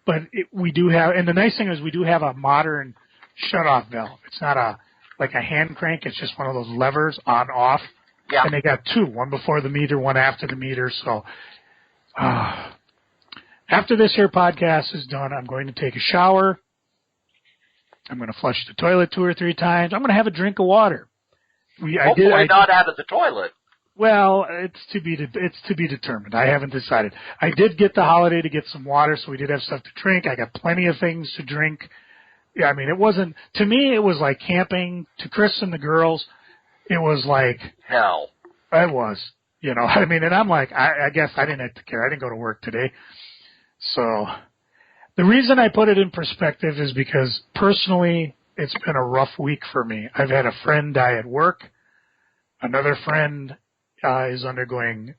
S2: but we do have, and the nice thing is we do have a modern shut-off valve. It's not like a hand crank. It's just one of those levers on, off. Yeah. And they got 2, one before the meter, one after the meter. So after this here podcast is done, I'm going to take a shower. I'm going to flush the toilet 2 or 3 times. I'm going to have a drink of water.
S1: Hopefully not out of the toilet.
S2: Well, it's to be determined. I haven't decided. I did get the holiday to get some water, so we did have stuff to drink. I got plenty of things to drink. Yeah, I mean, it wasn't, to me, it was like camping. To Chris and the girls, it was like
S1: hell.
S2: It was, I mean, and I'm like, I guess I didn't have to care. I didn't go to work today. So the reason I put it in perspective is because personally, it's been a rough week for me. I've had a friend die at work. Another friend is undergoing,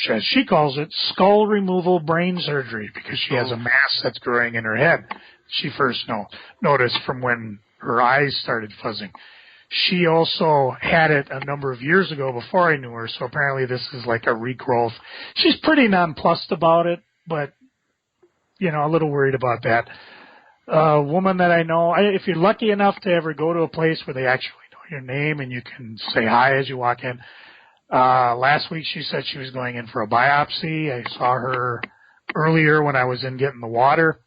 S2: as she calls it, skull removal brain surgery because she has a mass that's growing in her head. She first noticed from when her eyes started fuzzing. She also had it a number of years ago before I knew her, so apparently this is like a regrowth. She's pretty nonplussed about it, but, a little worried about that. A woman that I know, if you're lucky enough to ever go to a place where they actually know your name and you can say hi as you walk in. Last week she said she was going in for a biopsy. I saw her earlier when I was in getting the water,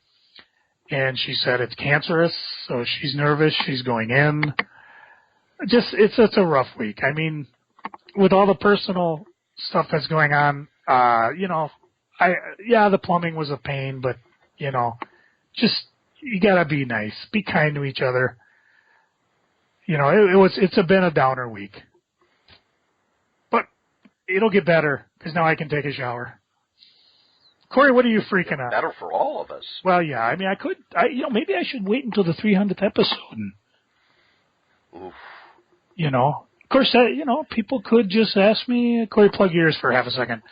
S2: and she said it's cancerous, so she's nervous. She's going in. It's a rough week. I mean, with all the personal stuff that's going on, the plumbing was a pain, but, just, you gotta be nice. Be kind to each other. It's been a downer week. But it'll get better, because now I can take a shower. Cory, what are you freaking out?
S1: Better for all of us.
S2: Well, yeah, I mean, maybe I should wait until the 300th episode. And,
S1: oof.
S2: Of course, people could just ask me, Cory, plug your ears for half a second.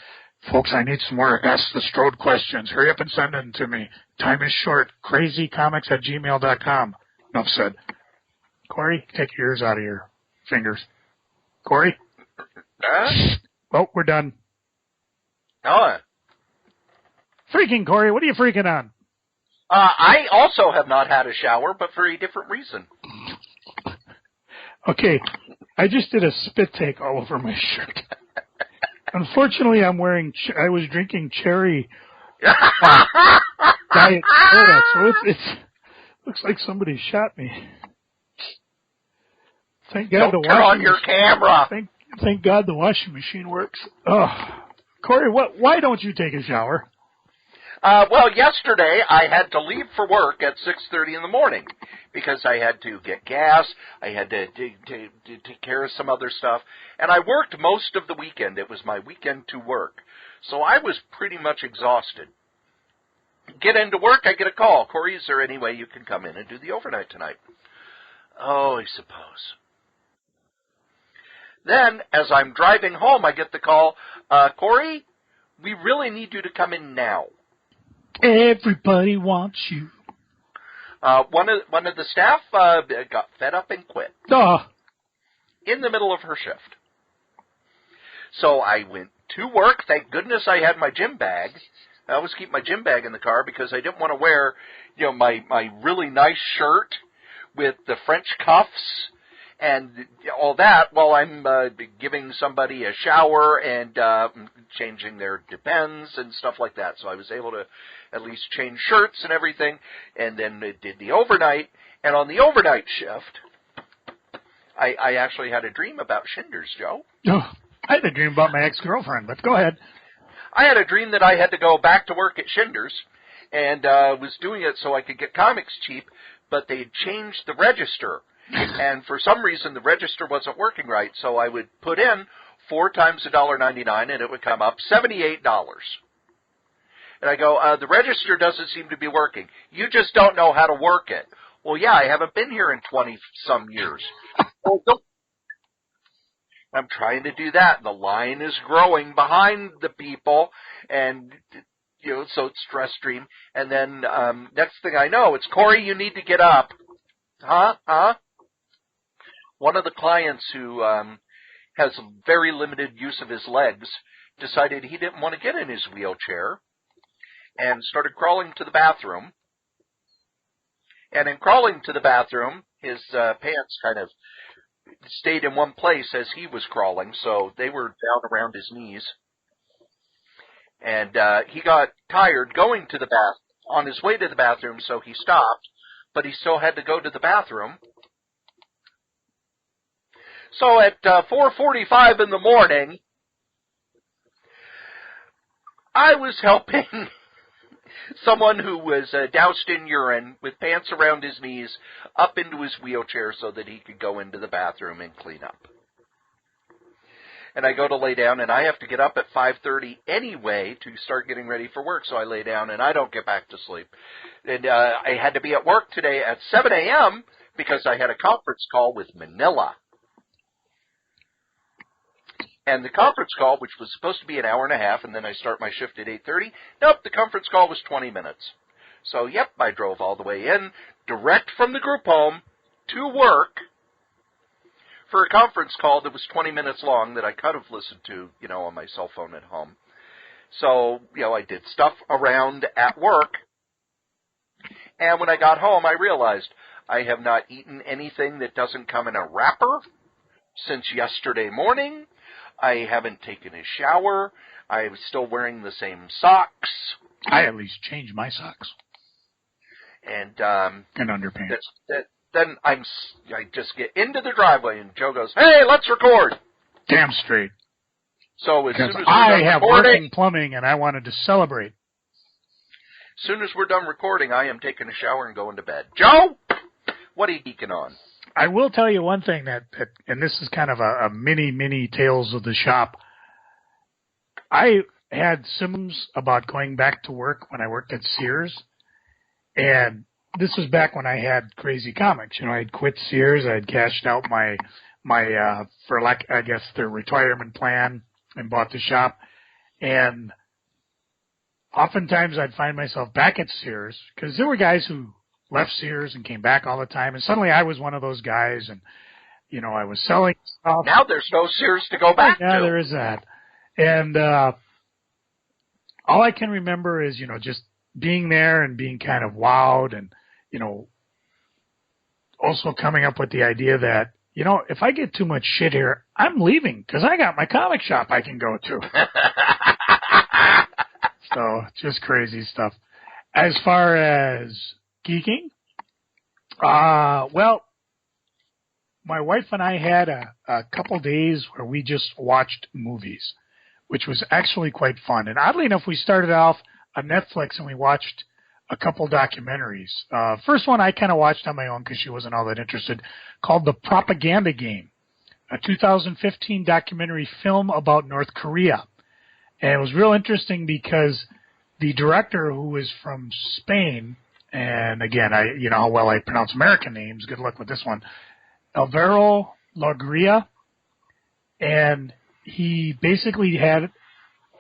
S2: Folks, I need some more Ask the Strode questions. Hurry up and send them to me. Time is short. crazycomics@gmail.com. Enough said. Cory, take your ears out of your fingers. Cory? Oh, we're done.
S1: Oh.
S2: Freaking Cory, what are you freaking on?
S1: I also have not had a shower, but for a different reason.
S2: Okay, I just did a spit take all over my shirt. Unfortunately, I was drinking cherry diet soda, so it looks like somebody shot me. Thank God
S1: Don't turn on your camera.
S2: Thank God the washing machine works. Oh, Cory, why don't you take a shower?
S1: Well, yesterday I had to leave for work at 6:30 in the morning because I had to get gas. I had to take care of some other stuff, and I worked most of the weekend. It was my weekend to work, so I was pretty much exhausted. Get into work, I get a call. Cory, is there any way you can come in and do the overnight tonight? Oh, I suppose. Then, as I'm driving home, I get the call, Cory, we really need you to come in now.
S2: Everybody wants you.
S1: One of the staff got fed up and quit in the middle of her shift. So I went to work. Thank goodness I had my gym bag. I always keep my gym bag in the car because I didn't want to wear, my really nice shirt with the French cuffs and all that while I'm giving somebody a shower and changing their Depends and stuff like that. So I was able to at least change shirts and everything, and then did the overnight. And on the overnight shift, I actually had a dream about Shinders, Joe.
S2: Oh, I had a dream about my ex-girlfriend, but go ahead.
S1: I had a dream that I had to go back to work at Shinders, and was doing it so I could get comics cheap, but they had changed the register. And for some reason, the register wasn't working right, so I would put in 4 times $1.99, and it would come up $78. And I go, the register doesn't seem to be working. You just don't know how to work it. Well, yeah, I haven't been here in 20-some years. I'm trying to do that, and the line is growing behind the people, and, so it's stress dream. And then next thing I know, it's, Cory, you need to get up. Huh? One of the clients who has very limited use of his legs decided he didn't want to get in his wheelchair and started crawling to the bathroom. And in crawling to the bathroom, his pants kind of stayed in one place as he was crawling, so they were down around his knees. And he got tired going to the on his way to the bathroom, so he stopped, but he still had to go to the bathroom. So at 4:45 in the morning, I was helping someone who was doused in urine with pants around his knees up into his wheelchair so that he could go into the bathroom and clean up. And I go to lay down, and I have to get up at 5:30 anyway to start getting ready for work, so I lay down, and I don't get back to sleep. And I had to be at work today at 7 a.m. because I had a conference call with Manila. And the conference call, which was supposed to be an hour and a half, and then I start my shift at 8:30, nope, the conference call was 20 minutes. So, yep, I drove all the way in, direct from the group home to work for a conference call that was 20 minutes long that I could have listened to, on my cell phone at home. So, I did stuff around at work, and when I got home, I realized I have not eaten anything that doesn't come in a wrapper since yesterday morning. I haven't taken a shower. I'm still wearing the same socks.
S2: I at least changed my socks.
S1: And
S2: underpants.
S1: Then I just get into the driveway, and Joe goes, "Hey, let's record."
S2: Damn straight.
S1: So as soon as
S2: I have working plumbing, and I wanted to celebrate.
S1: As soon as we're done recording, I am taking a shower and going to bed. Joe, what are you geeking on?
S2: I will tell you one thing that and this is kind of a mini Tales of the Shop. I had symptoms about going back to work when I worked at Sears, and this was back when I had Crazy Comics. I had quit Sears. I had cashed out my for I guess their retirement plan and bought the shop, and oftentimes I'd find myself back at Sears because there were guys who left Sears and came back all the time, and suddenly I was one of those guys, and I was selling stuff.
S1: Now there's no Sears to go back to.
S2: Yeah, there is that. And all I can remember is, just being there and being kind of wowed, and, also coming up with the idea that, if I get too much shit here, I'm leaving because I got my comic shop I can go to. So, just crazy stuff. As far as geeking, well, my wife and I had a couple days where we just watched movies, which was actually quite fun. And oddly enough, we started off on Netflix, and we watched a couple documentaries. First one I kind of watched on my own because she wasn't all that interested, called The Propaganda Game, a 2015 documentary film about North Korea. And it was real interesting because the director, who is from Spain, and again, you know how well I pronounce American names, good luck with this one, Alvaro Logria, and he basically had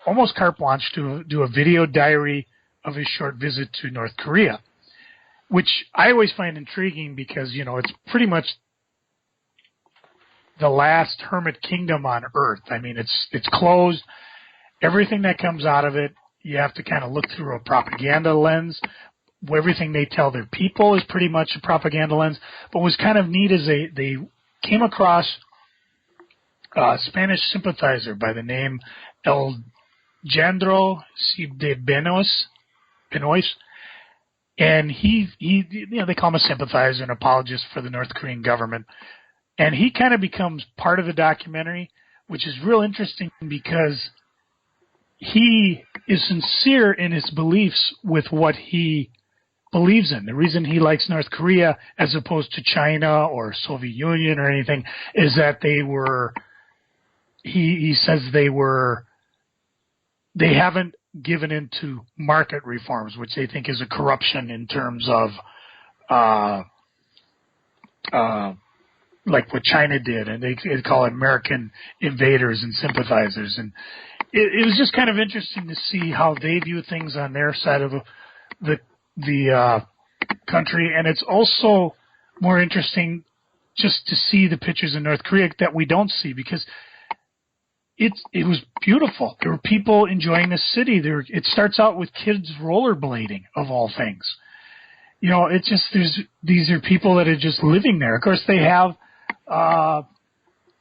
S2: almost carte blanche to do a video diary of his short visit to North Korea, which I always find intriguing because, you know, it's pretty much the last hermit kingdom on Earth. I mean, it's closed. Everything that comes out of it, you have to kind of look through a propaganda lens. Everything they tell their people is pretty much a propaganda lens. But what's kind of neat is they came across a Spanish sympathizer by the name El Jandro de Benoist, and he, you know, they call him a sympathizer, an apologist for the North Korean government. And he kind of becomes part of the documentary, which is real interesting because he is sincere in his beliefs with what he believes in. The reason he likes North Korea as opposed to China or Soviet Union or anything is that he says they haven't given into market reforms, which they think is a corruption in terms of like what China did, and they call it American invaders and sympathizers. And it was just kind of interesting to see how they view things on their side of the country. And it's also more interesting just to see the pictures of North Korea that we don't see, because it was beautiful. There were people enjoying the city. It starts out with kids rollerblading, of all things. You know, it's just these are people that are just living there. Of course, they have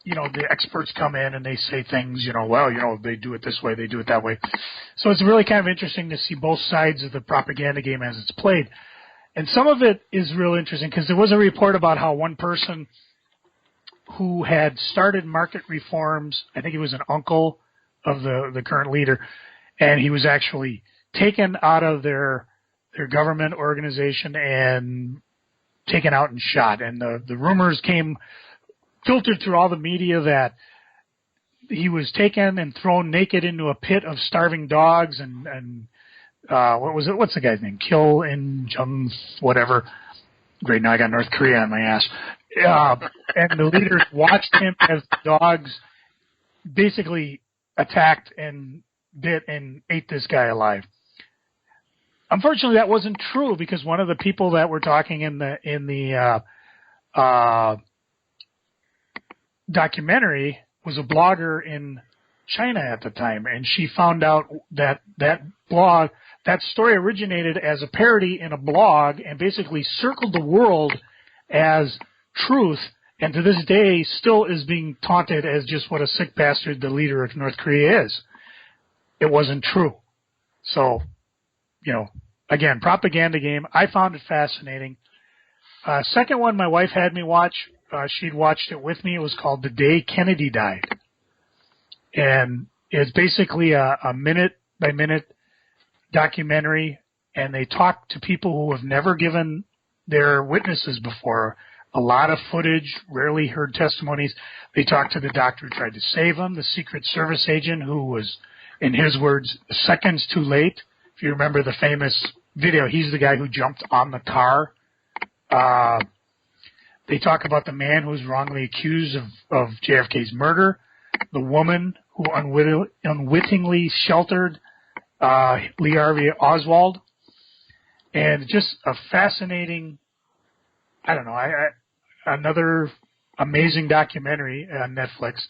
S2: you know, the experts come in and they say things, you know, well, you know, they do it this way, they do it that way. So it's really kind of interesting to see both sides of the propaganda game as it's played. And some of it is real interesting because there was a report about how one person who had started market reforms, I think he was an uncle of the current leader, and he was actually taken out of their government organization and taken out and shot. And the rumors filtered through all the media that he was taken and thrown naked into a pit of starving dogs and what was it? What's the guy's name? Kill in Jung, whatever. Great, now I got North Korea on my ass. And the leaders watched him as the dogs basically attacked and bit and ate this guy alive. Unfortunately, that wasn't true because one of the people that were talking in the documentary was a blogger in China at the time, and she found out that that story originated as a parody in a blog and basically circled the world as truth, and to this day still is being taunted as just what a sick bastard the leader of North Korea is. It wasn't true. So, you know, again, propaganda game. I found it fascinating. Second one my wife had me watch, she'd watched it with me. It was called The Day Kennedy Died. And it's basically a minute-by-minute documentary, and they talk to people who have never given their witnesses before. A lot of footage, rarely heard testimonies. They talked to the doctor who tried to save him, the Secret Service agent who was, in his words, seconds too late. If you remember the famous video, he's the guy who jumped on the car. They talk about the man who was wrongly accused of JFK's murder, the woman who unwittingly sheltered Lee Harvey Oswald, and just a fascinating, I don't know, another amazing documentary on Netflix.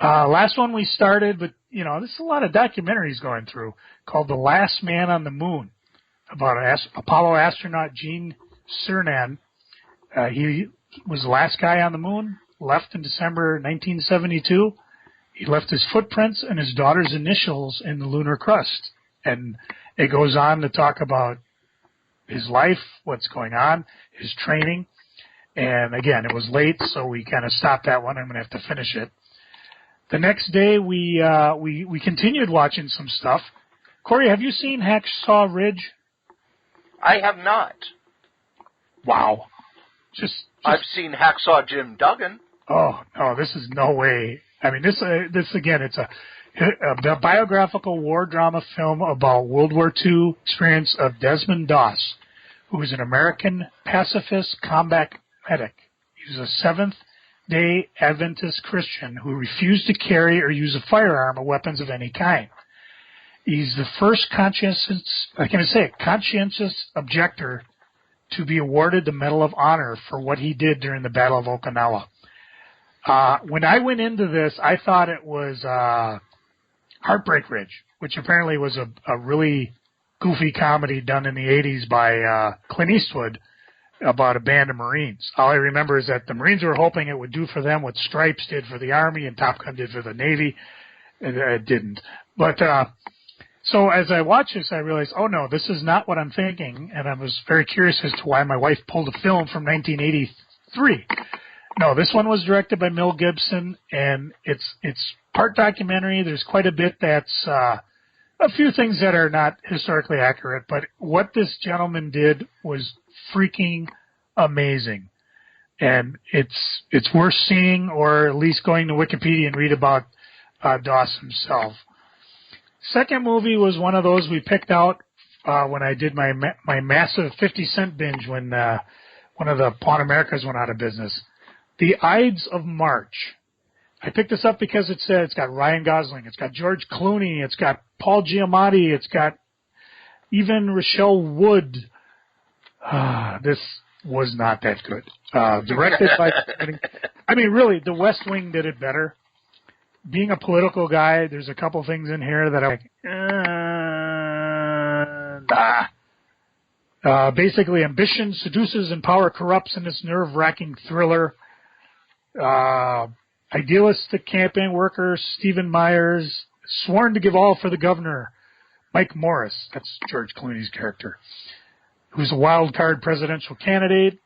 S2: Last one we started, but, you know, there's a lot of documentaries going through, called The Last Man on the Moon, about Apollo astronaut Gene Cernan. He was the last guy on the moon, left in December 1972. He left his footprints and his daughter's initials in the lunar crust. And it goes on to talk about his life, what's going on, his training. And again, it was late, so we kind of stopped that one. I'm going to have to finish it. The next day, we continued watching some stuff. Cory, have you seen Hacksaw Ridge?
S1: I have not.
S2: Wow.
S1: I've seen Hacksaw Jim Duggan.
S2: Oh, no, this is no way. I mean, this again, it's a biographical war drama film about World War II experience of Desmond Doss, who was an American pacifist combat medic. He was a Seventh-day Adventist Christian who refused to carry or use a firearm or weapons of any kind. He's the first conscientious objector to be awarded the Medal of Honor for what he did during the Battle of Okinawa. When I went into this, I thought it was Heartbreak Ridge, which apparently was a really goofy comedy done in the 80s by Clint Eastwood about a band of Marines. All I remember is that the Marines were hoping it would do for them what Stripes did for the Army and Top Gun did for the Navy. It didn't. But so as I watched this, I realized, oh no, this is not what I'm thinking, and I was very curious as to why my wife pulled a film from 1983. No, this one was directed by Mel Gibson, and it's part documentary. There's quite a bit that's a few things that are not historically accurate, but what this gentleman did was freaking amazing. And it's worth seeing, or at least going to Wikipedia and read about Doss himself. Second movie was one of those we picked out when I did my massive 50-cent binge when one of the Pawn Americas went out of business. The Ides of March. I picked this up because it's got Ryan Gosling, it's got George Clooney, it's got Paul Giamatti, it's got even Rochelle Wood. This was not that good. Directed by, I mean, really, The West Wing did it better. Being a political guy, there's a couple things in here that I'm like, basically, ambition seduces and power corrupts in this nerve-wracking thriller. Idealistic campaign worker Stephen Myers, sworn to give all for the governor. Mike Morris, that's George Clooney's character, who's a wild card presidential candidate.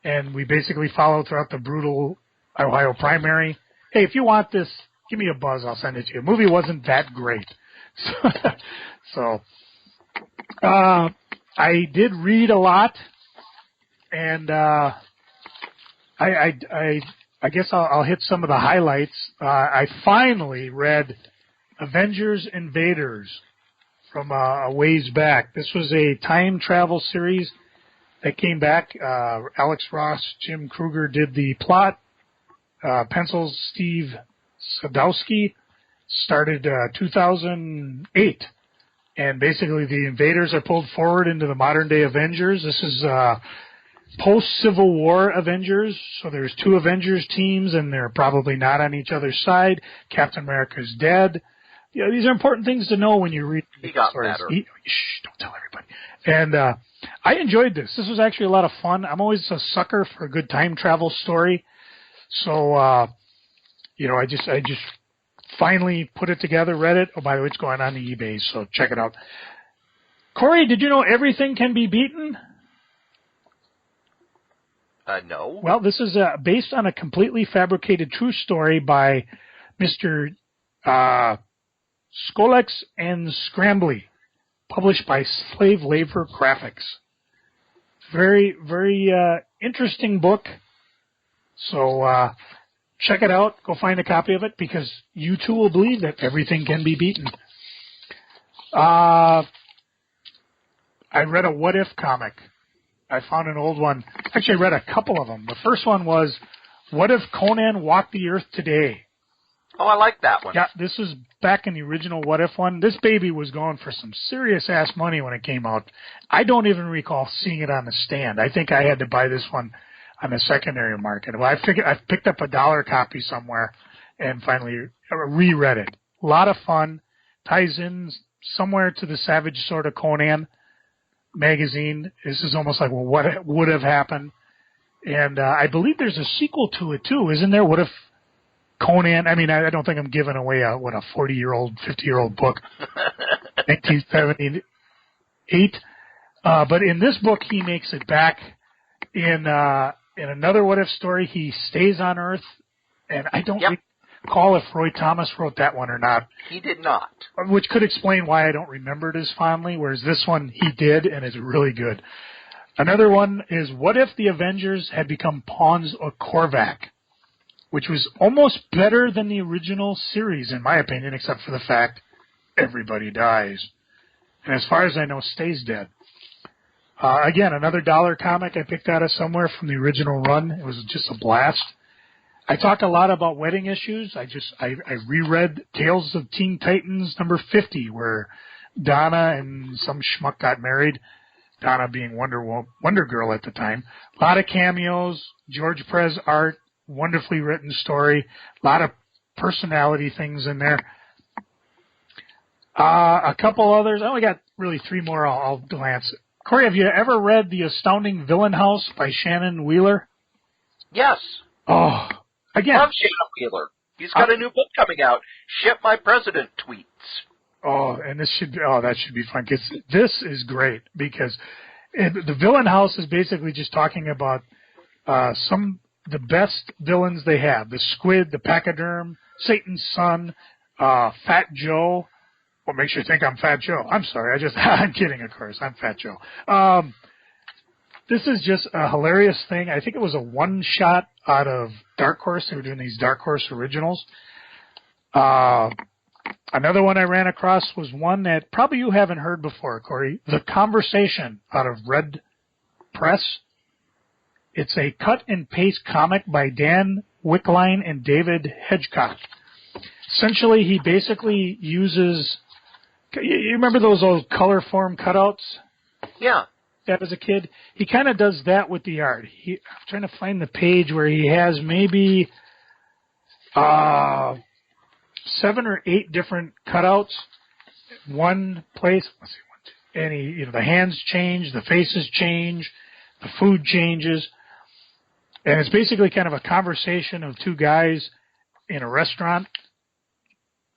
S2: And we basically follow throughout the brutal Ohio primary. Hey, if you want this, give me a buzz. I'll send it to you. The movie wasn't that great. So I did read a lot, and I guess I'll hit some of the highlights. I finally read Avengers Invaders from a ways back. This was a time travel series that came back. Alex Ross, Jim Kruger did the plot. Pencils Steve Sadowski, started 2008. And basically the invaders are pulled forward into the modern day Avengers. This is post-Civil War Avengers. So there's two Avengers teams, and they're probably not on each other's side. Captain America's dead. You know, these are important things to know when you read
S1: he got
S2: stories.
S1: better.
S2: Shh, don't tell everybody. And I enjoyed this. This was actually a lot of fun. I'm always a sucker for a good time travel story. So, you know, I just finally put it together, read it. Oh, by the way, it's going on the eBay, so check it out. Cory, did you know Everything Can Be Beaten?
S1: No.
S2: Well, this is based on a completely fabricated true story by Mr. Skolex and Scrambly, published by Slave Labor Graphics. Very, very interesting book. So check it out. Go find a copy of it, because you too will believe that everything can be beaten. I read a What If comic. I found an old one. Actually, I read a couple of them. The first one was, What If Conan Walked the Earth Today?
S1: Oh, I like that one.
S2: Yeah, this was back in the original What If one. This baby was going for some serious-ass money when it came out. I don't even recall seeing it on the stand. I think I had to buy this one on the secondary market. Well, I picked up a $1 copy somewhere and finally reread it. A lot of fun. Ties in somewhere to the Savage Sword of Conan magazine. This is almost like, well, what would have happened? And I believe there's a sequel to it too, isn't there? What if Conan? I mean, I don't think I'm giving away a 40-year-old, 50-year-old book, 1978. But in this book, he makes it back. In another What If story, he stays on Earth, and I don't.
S1: Yep.
S2: recall if Roy Thomas wrote that one or not.
S1: He did not.
S2: Which could explain why I don't remember it as fondly, whereas this one he did, and is really good. Another one is, what if the Avengers had become pawns of Korvac? Which was almost better than the original series, in my opinion, except for the fact everybody dies. And as far as I know, stays dead. Again, another $1 comic I picked out of somewhere from the original run. It was just a blast. I talked a lot about wedding issues. I reread Tales of Teen Titans number 50, where Donna and some schmuck got married. Donna being Wonder Girl at the time. A lot of cameos, George Perez art, wonderfully written story, a lot of personality things in there. A couple others. I only got really 3 more I'll glance. Corey, have you ever read The Astounding Villain House by Shannon Wheeler?
S1: Yes.
S2: Oh, again.
S1: Love Shannon Wheeler. He's got a new book coming out, Ship My President Tweets.
S2: Oh, and that should be fun, because this is great, because the Villain House is basically just talking about the best villains they have. The Squid, the Pachyderm, Satan's Son, Fat Joe. What makes you think I'm Fat Joe? I'm sorry, I'm kidding, of course. I'm Fat Joe. This is just a hilarious thing. I think it was a one-shot out of Dark Horse. They were doing these Dark Horse originals. Another one I ran across was one that probably you haven't heard before, Corey. The Conversation out of Red Press. It's a cut-and-paste comic by Dan Wickline and David Hedgecock. Essentially, he basically uses... You remember those old color form cutouts?
S1: Yeah.
S2: That as a kid? He kind of does that with the art. I'm trying to find the page where he has maybe 7 or 8 different cutouts. One place. Let's see, 1, 2. And the hands change, the faces change, the food changes. And it's basically kind of a conversation of 2 guys in a restaurant.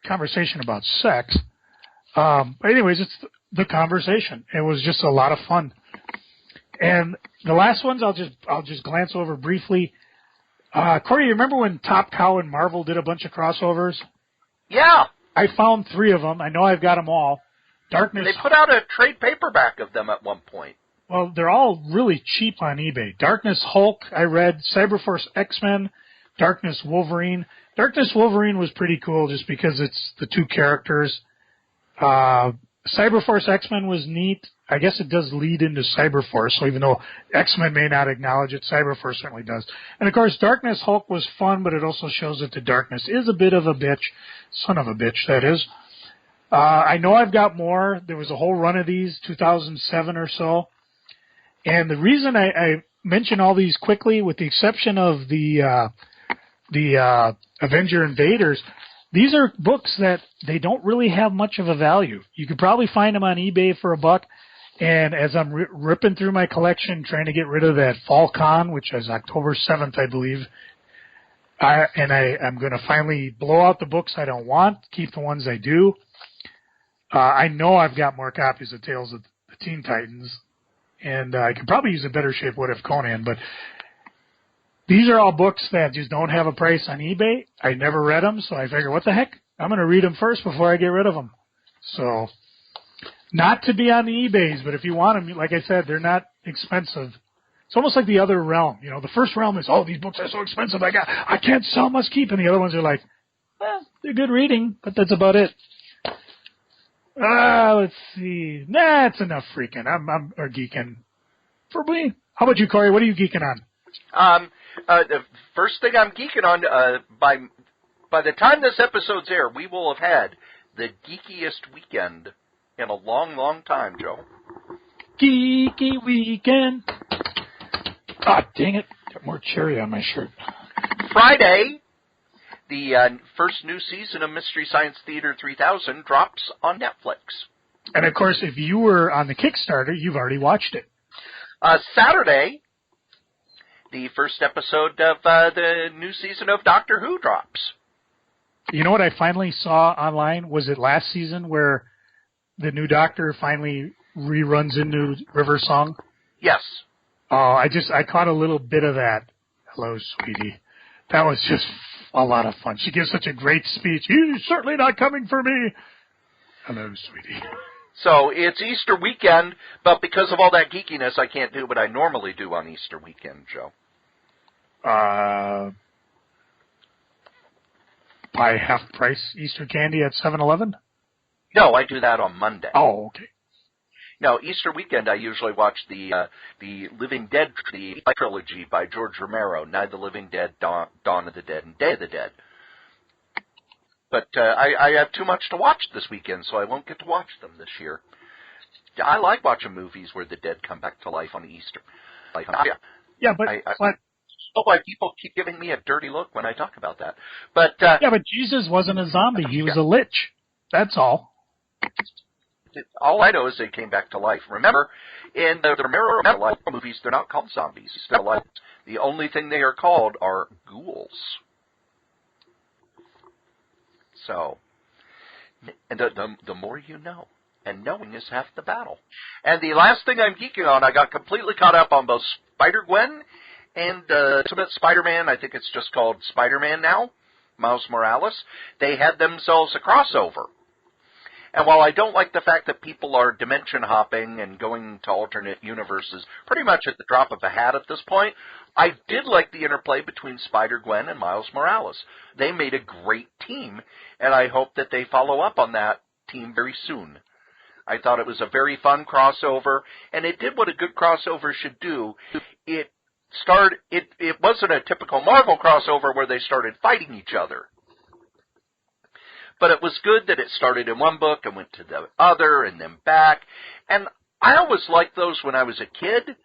S2: Conversation about sex. But anyways, it's the conversation. It was just a lot of fun. And the last ones I'll just glance over briefly. Corey, you remember when Top Cow and Marvel did a bunch of crossovers?
S1: Yeah.
S2: I found 3 of them. I know I've got them all. Darkness.
S1: They put out a trade paperback of them at one point.
S2: Well, they're all really cheap on eBay. Darkness Hulk, I read. Cyberforce X-Men. Darkness Wolverine. Darkness Wolverine was pretty cool just because it's the 2 characters. Cyberforce X-Men was neat. I guess it does lead into Cyberforce, so even though X-Men may not acknowledge it, Cyberforce certainly does. And of course, Darkness Hulk was fun, but it also shows that the Darkness is a bit of a bitch. Son of a bitch, that is. I know I've got more. There was a whole run of these, 2007 or so. And the reason I mention all these quickly, with the exception of the Avenger Invaders, these are books that they don't really have much of a value. You could probably find them on eBay for $1. And as I'm ripping through my collection, trying to get rid of that Fall Con, which is October 7th, I believe, I'm going to finally blow out the books I don't want, keep the ones I do. I know I've got more copies of Tales of the Teen Titans, and I could probably use a better shape What If Conan, but these are all books that just don't have a price on eBay. I never read them, so I figure, what the heck? I'm going to read them first before I get rid of them. So, not to be on the eBays, but if you want them, like I said, they're not expensive. It's almost like the other realm. The first realm is, oh, these books are so expensive, I can't sell, must keep. And the other ones are like, well, they're good reading, but that's about it. Let's see. Nah, it's enough freaking. I'm geeking. For me. How about you, Corey? What are you geeking on?
S1: The first thing I'm geeking on, by the time this episode's air, we will have had the geekiest weekend in a long, long time, Joe.
S2: Geeky weekend. Ah, dang it. Got more cherry on my shirt.
S1: Friday, the first new season of Mystery Science Theater 3000 drops on Netflix.
S2: And, of course, if you were on the Kickstarter, you've already watched it.
S1: Saturday, the first episode of the new season of Doctor Who drops.
S2: You know what I finally saw online? Was it last season where the new Doctor finally reruns into River Song?
S1: Yes.
S2: Oh, I caught a little bit of that. Hello, sweetie. That was just a lot of fun. She gives such a great speech. He's certainly not coming for me. Hello, sweetie.
S1: So it's Easter weekend, but because of all that geekiness, I can't do what I normally do on Easter weekend, Joe.
S2: Buy half-price Easter candy at 7-Eleven?
S1: No, I do that on Monday.
S2: Oh, okay.
S1: No, Easter weekend I usually watch the Living Dead, the trilogy by George Romero, Night of the Living Dead, Dawn of the Dead, and Day of the Dead. But I have too much to watch this weekend, so I won't get to watch them this year. I like watching movies where the dead come back to life on Easter.
S2: Yeah, but
S1: why people keep giving me a dirty look when I talk about that. But
S2: but Jesus wasn't a zombie; he was a lich. That's all.
S1: All I know is they came back to life. Remember, in the Romero movies, they're not called zombies. The only thing they are called are ghouls. So, and the more you know, and knowing is half the battle. And the last thing I'm geeking on, I got completely caught up on both Spider-Gwen and Ultimate Spider-Man. I think it's just called Spider-Man now, Miles Morales. They had themselves a crossover. And while I don't like the fact that people are dimension hopping and going to alternate universes pretty much at the drop of a hat at this point, I did like the interplay between Spider-Gwen and Miles Morales. They made a great team, and I hope that they follow up on that team very soon. I thought it was a very fun crossover, and it did what a good crossover should do. It wasn't a typical Marvel crossover where they started fighting each other. But it was good that it started in one book and went to the other and then back. And I always liked those when I was a kid,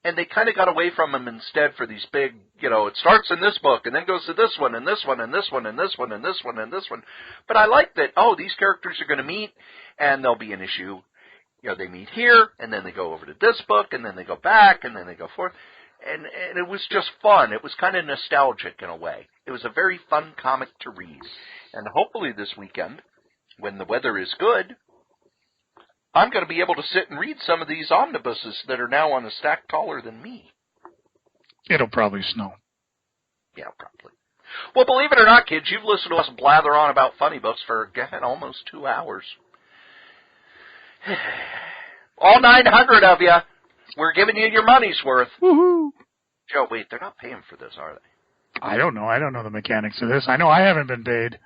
S1: and they kind of got away from them instead for these big, it starts in this book and then goes to this one and this one and this one and this one and this one and this one. But I like that, these characters are going to meet and there'll be an issue. They meet here and then they go over to this book and then they go back and then they go forth. And it was just fun. It was kind of nostalgic in a way. It was a very fun comic to read. And hopefully this weekend, when the weather is good, I'm going to be able to sit and read some of these omnibuses that are now on a stack taller than me.
S2: It'll probably snow.
S1: Yeah, probably. Well, believe it or not, kids, you've listened to us blather on about funny books for, almost 2 hours. All 900 of you, we're giving you your money's worth.
S2: Woohoo!
S1: Joe, wait, they're not paying for this, are they?
S2: I don't know. I don't know the mechanics of this. I know I haven't been paid.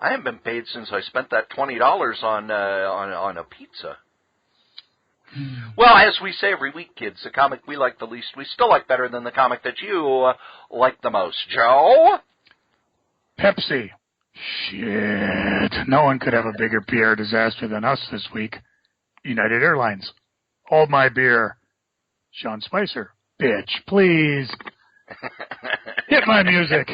S1: I haven't been paid since I spent that $20 on a pizza. Well, as we say every week, kids, the comic we like the least, we still like better than the comic that you like the most. Joe?
S2: Pepsi. Shit. No one could have a bigger PR disaster than us this week. United Airlines. Hold my beer. Sean Spicer. Bitch, please. Hit my music.